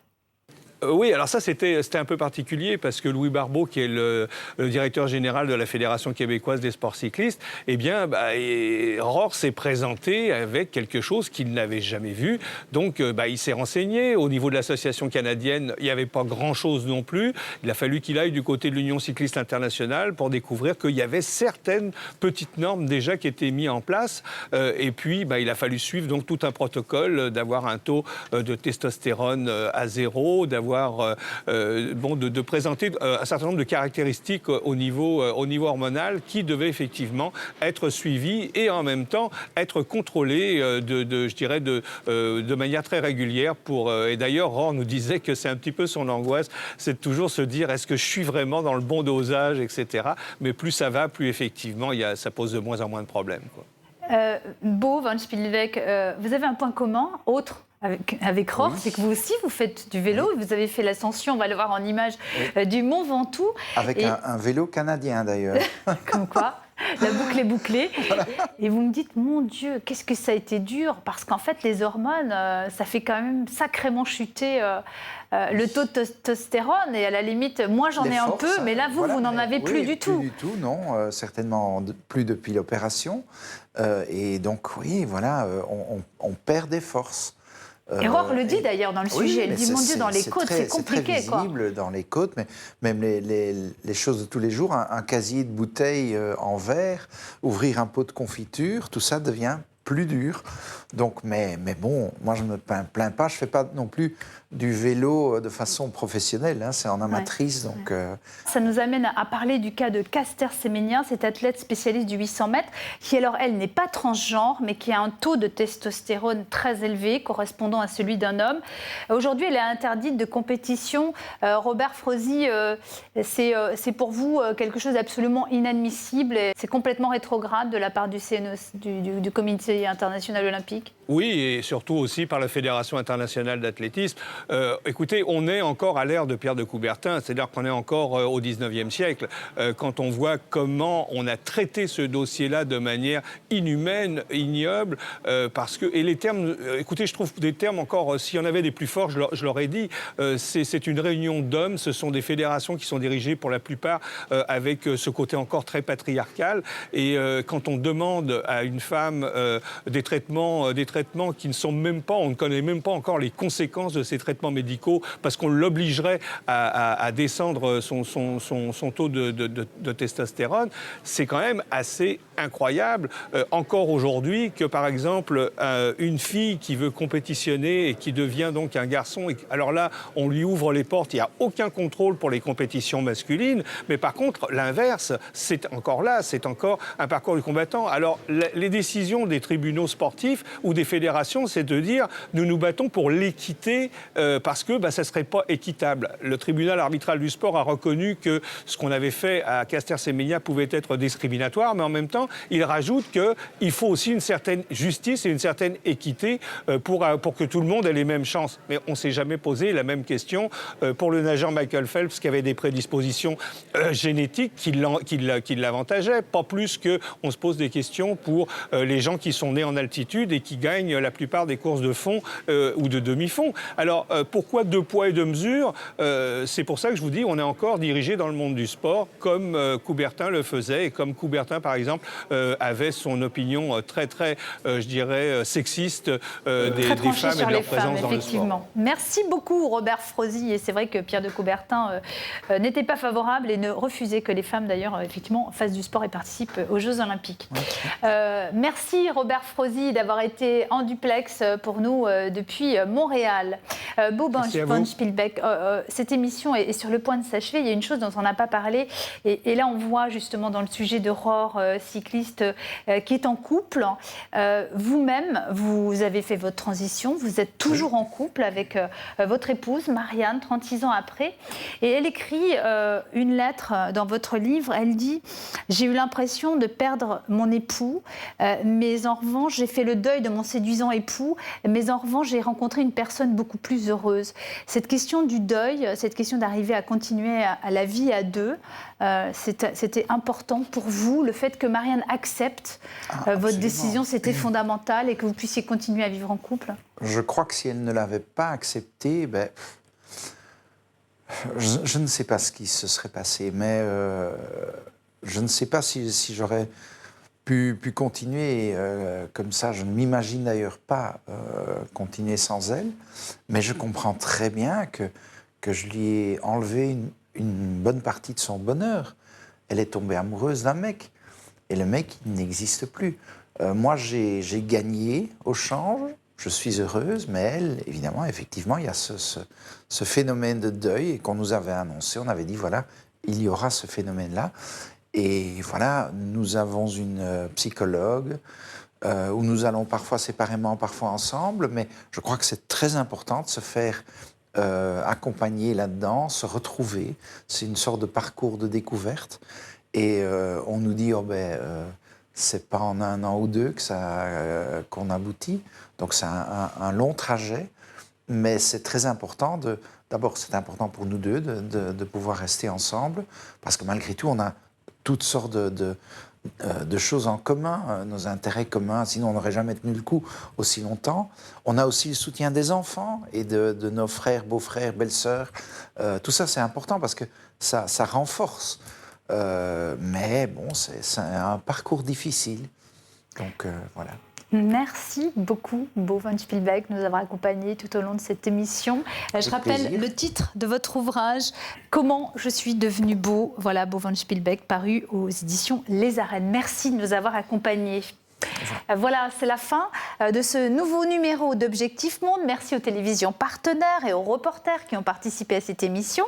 [SPEAKER 8] Oui, alors ça, c'était un peu particulier parce que Louis Barbeau, qui est le directeur général de la Fédération québécoise des sports cyclistes, Rohr s'est présenté avec quelque chose qu'il n'avait jamais vu. Donc, il s'est renseigné. Au niveau de l'association canadienne, il n'y avait pas grand-chose non plus. Il a fallu qu'il aille du côté de l'Union cycliste internationale pour découvrir qu'il y avait certaines petites normes déjà qui étaient mises en place. Et puis, il a fallu suivre donc tout un protocole, d'avoir un taux de testostérone à zéro, de présenter un certain nombre de caractéristiques au niveau hormonal qui devaient effectivement être suivies et en même temps être contrôlées de manière très régulière. Et d'ailleurs, Rohr nous disait que c'est un petit peu son angoisse, c'est de toujours se dire est-ce que je suis vraiment dans le bon dosage, etc. Mais plus ça va, plus effectivement ça pose de moins en moins de problèmes, quoi.
[SPEAKER 2] Bo van Spilwijk, vous avez un point commun, autre avec Rohr, oui. C'est que vous aussi, vous faites du vélo. Vous avez fait l'ascension, on va le voir en image, du Mont Ventoux.
[SPEAKER 20] Avec un vélo canadien, d'ailleurs.
[SPEAKER 2] Comme quoi, la boucle est bouclée. Voilà. Et vous me dites, mon Dieu, qu'est-ce que ça a été dur. Parce qu'en fait, les hormones, ça fait quand même sacrément chuter le taux de testostérone. Et à la limite, moi, j'en ai un peu, mais là, vous n'en avez plus du tout.
[SPEAKER 20] Plus du tout, non. Certainement plus depuis l'opération. Et donc, oui, voilà, on perd des forces.
[SPEAKER 2] Et Rohr le dit d'ailleurs dans le sujet, elle dit, mon Dieu, dans les côtes, c'est compliqué.
[SPEAKER 20] C'est très visible dans les côtes, mais même les choses de tous les jours, un casier de bouteilles en verre, ouvrir un pot de confiture, tout ça devient plus dur. Donc, mais bon, moi je ne me plains pas, je ne fais pas non plus du vélo de façon professionnelle, hein, c'est en amatrice. Ouais. Donc,
[SPEAKER 2] Ça nous amène à parler du cas de Caster Semenya, cette athlète spécialiste du 800 mètres, qui alors, elle, n'est pas transgenre, mais qui a un taux de testostérone très élevé, correspondant à celui d'un homme. Aujourd'hui, elle est interdite de compétition. Robert Frozy, c'est pour vous quelque chose d'absolument inadmissible, et c'est complètement rétrograde de la part du CNOS, du Comité international olympique.
[SPEAKER 8] Oui, et surtout aussi par la Fédération internationale d'athlétisme. Écoutez, on est encore à l'ère de Pierre de Coubertin, c'est-à-dire qu'on est encore au 19e siècle. Quand on voit comment on a traité ce dossier-là de manière inhumaine, ignoble, et les termes, écoutez, je trouve des termes encore, s'il y en avait des plus forts, je l'aurais dit, c'est une réunion d'hommes, ce sont des fédérations qui sont dirigées pour la plupart avec ce côté encore très patriarcal. Et quand on demande à une femme des traitements qui ne sont même pas, on ne connaît même pas encore les conséquences de ces traitements médicaux parce qu'on l'obligerait à descendre son taux de testostérone, c'est quand même assez incroyable encore aujourd'hui que par exemple une fille qui veut compétitionner et qui devient donc un garçon, alors là on lui ouvre les portes, il n'y a aucun contrôle pour les compétitions masculines, mais par contre l'inverse, c'est encore là, c'est encore un parcours du combattant. Alors les décisions des tribunaux tribunaux sportifs ou des fédérations, c'est de dire nous nous battons pour l'équité parce que ça ne serait pas équitable. Le tribunal arbitral du sport a reconnu que ce qu'on avait fait à Caster-Semenya pouvait être discriminatoire, mais en même temps, il rajoute qu'il faut aussi une certaine justice et une certaine équité pour que tout le monde ait les mêmes chances. Mais on ne s'est jamais posé la même question pour le nageur Michael Phelps qui avait des prédispositions génétiques qui l'avantageaient, pas plus qu'on se pose des questions pour les gens qui sont nés en altitude et qui gagnent la plupart des courses de fond ou de demi-fond. Alors, pourquoi deux poids et deux mesures? C'est pour ça que je vous dis, on est encore dirigé dans le monde du sport comme Coubertin le faisait et comme Coubertin, par exemple, avait son opinion très, je dirais, sexiste des femmes et de leur présence dans le sport.
[SPEAKER 2] Merci beaucoup, Robert Frozy. Et c'est vrai que Pierre de Coubertin n'était pas favorable et ne refusait que les femmes, d'ailleurs, effectivement, fassent du sport et participent aux Jeux Olympiques. Merci, Robert Frozy, d'avoir été en duplex pour nous depuis Montréal. Beau von Spielbeck, cette émission est sur le point de s'achever. Il y a une chose dont on n'a pas parlé. Et là, on voit justement dans le sujet d'Aurore, cycliste qui est en couple. Vous-même, vous avez fait votre transition. Vous êtes toujours en couple avec votre épouse, Marianne, 36 ans après. Et elle écrit une lettre dans votre livre. Elle dit « J'ai eu l'impression de perdre mon époux, mais en revanche, j'ai fait le deuil de mon séduisant époux, mais en revanche, j'ai rencontré une personne beaucoup plus heureuse. » Cette question du deuil, cette question d'arriver à continuer à la vie à deux, c'était important pour vous. Le fait que Marianne accepte votre décision, c'était fondamental et que vous puissiez continuer à vivre en couple?
[SPEAKER 20] Je crois que si elle ne l'avait pas accepté, je ne sais pas ce qui se serait passé, mais je ne sais pas si j'aurais pu continuer comme ça. Je ne m'imagine d'ailleurs pas continuer sans elle, mais je comprends très bien que je lui ai enlevé une bonne partie de son bonheur. Elle est tombée amoureuse d'un mec, et le mec, il n'existe plus. Moi, j'ai gagné au change, je suis heureuse, mais elle, évidemment, effectivement, il y a ce phénomène de deuil et qu'on nous avait annoncé. On avait dit, voilà, il y aura ce phénomène-là. Et voilà, nous avons une psychologue où nous allons parfois séparément, parfois ensemble, mais je crois que c'est très important de se faire accompagner là-dedans, se retrouver. C'est une sorte de parcours de découverte. Et on nous dit, c'est pas en 1 an ou 2 qu'on aboutit. Donc c'est un long trajet, mais c'est très important d'abord, c'est important pour nous deux de pouvoir rester ensemble, parce que malgré tout, on a toutes sortes de choses en commun, nos intérêts communs, sinon on n'aurait jamais tenu le coup aussi longtemps. On a aussi le soutien des enfants et de nos frères, beaux-frères, belles-sœurs. Tout ça, c'est important parce que ça renforce. Mais bon, c'est un parcours difficile. Donc, voilà.
[SPEAKER 2] Merci beaucoup, Bo von Spielbeck, de nous avoir accompagnés tout au long de cette émission. Je rappelle le titre de votre ouvrage, « Comment je suis devenu beau ». Voilà, Bo von Spielbeck, paru aux éditions Les Arènes. Merci de nous avoir accompagnés. Voilà, c'est la fin de ce nouveau numéro d'Objectif Monde. Merci aux télévisions partenaires et aux reporters qui ont participé à cette émission.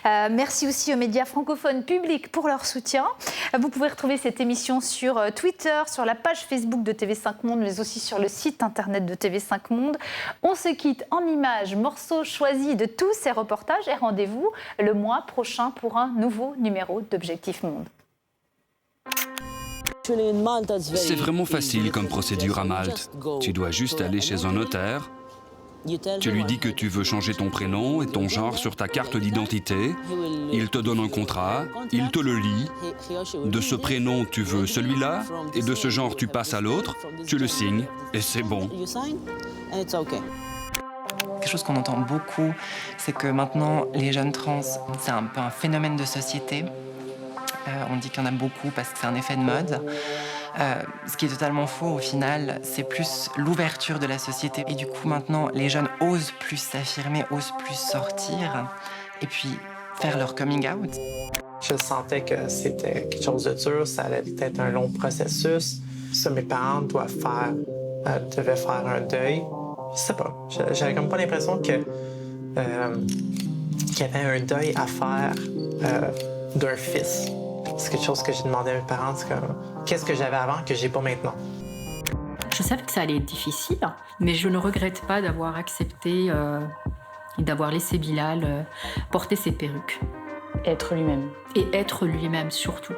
[SPEAKER 2] Merci aussi aux médias francophones publics pour leur soutien. Vous pouvez retrouver cette émission sur Twitter, sur la page Facebook de TV5 Monde, mais aussi sur le site internet de TV5 Monde. On se quitte en images, morceaux choisis de tous ces reportages et rendez-vous le mois prochain pour un nouveau numéro d'Objectif Monde.
[SPEAKER 4] C'est vraiment facile comme procédure à Malte. Tu dois juste aller chez un notaire. Tu lui dis que tu veux changer ton prénom et ton genre sur ta carte d'identité. Il te donne un contrat, il te le lit. De ce prénom, tu veux celui-là, et de ce genre, tu passes à l'autre, tu le signes, et c'est bon.
[SPEAKER 3] Quelque chose qu'on entend beaucoup, c'est que maintenant, les jeunes trans, c'est un peu un phénomène de société. On dit qu'il y en a beaucoup parce que c'est un effet de mode. Ce qui est totalement faux au final, c'est plus l'ouverture de la société. Et du coup, maintenant, les jeunes osent plus s'affirmer, osent plus sortir et puis faire leur coming out.
[SPEAKER 5] Je sentais que c'était quelque chose de dur, ça allait être un long processus. Ça, mes parents devaient faire un deuil. Je sais pas, j'avais comme pas l'impression qu'il y avait un deuil à faire d'un fils. C'est quelque chose que j'ai demandé à mes parents, c'est comme, qu'est-ce que j'avais avant que j'ai pas maintenant?
[SPEAKER 15] Je savais que ça allait être difficile, mais je ne regrette pas d'avoir accepté et d'avoir laissé Bilal porter ses perruques.
[SPEAKER 16] Être lui-même.
[SPEAKER 15] Et être lui-même surtout.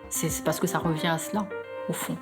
[SPEAKER 15] C'est parce que ça revient à cela, au fond.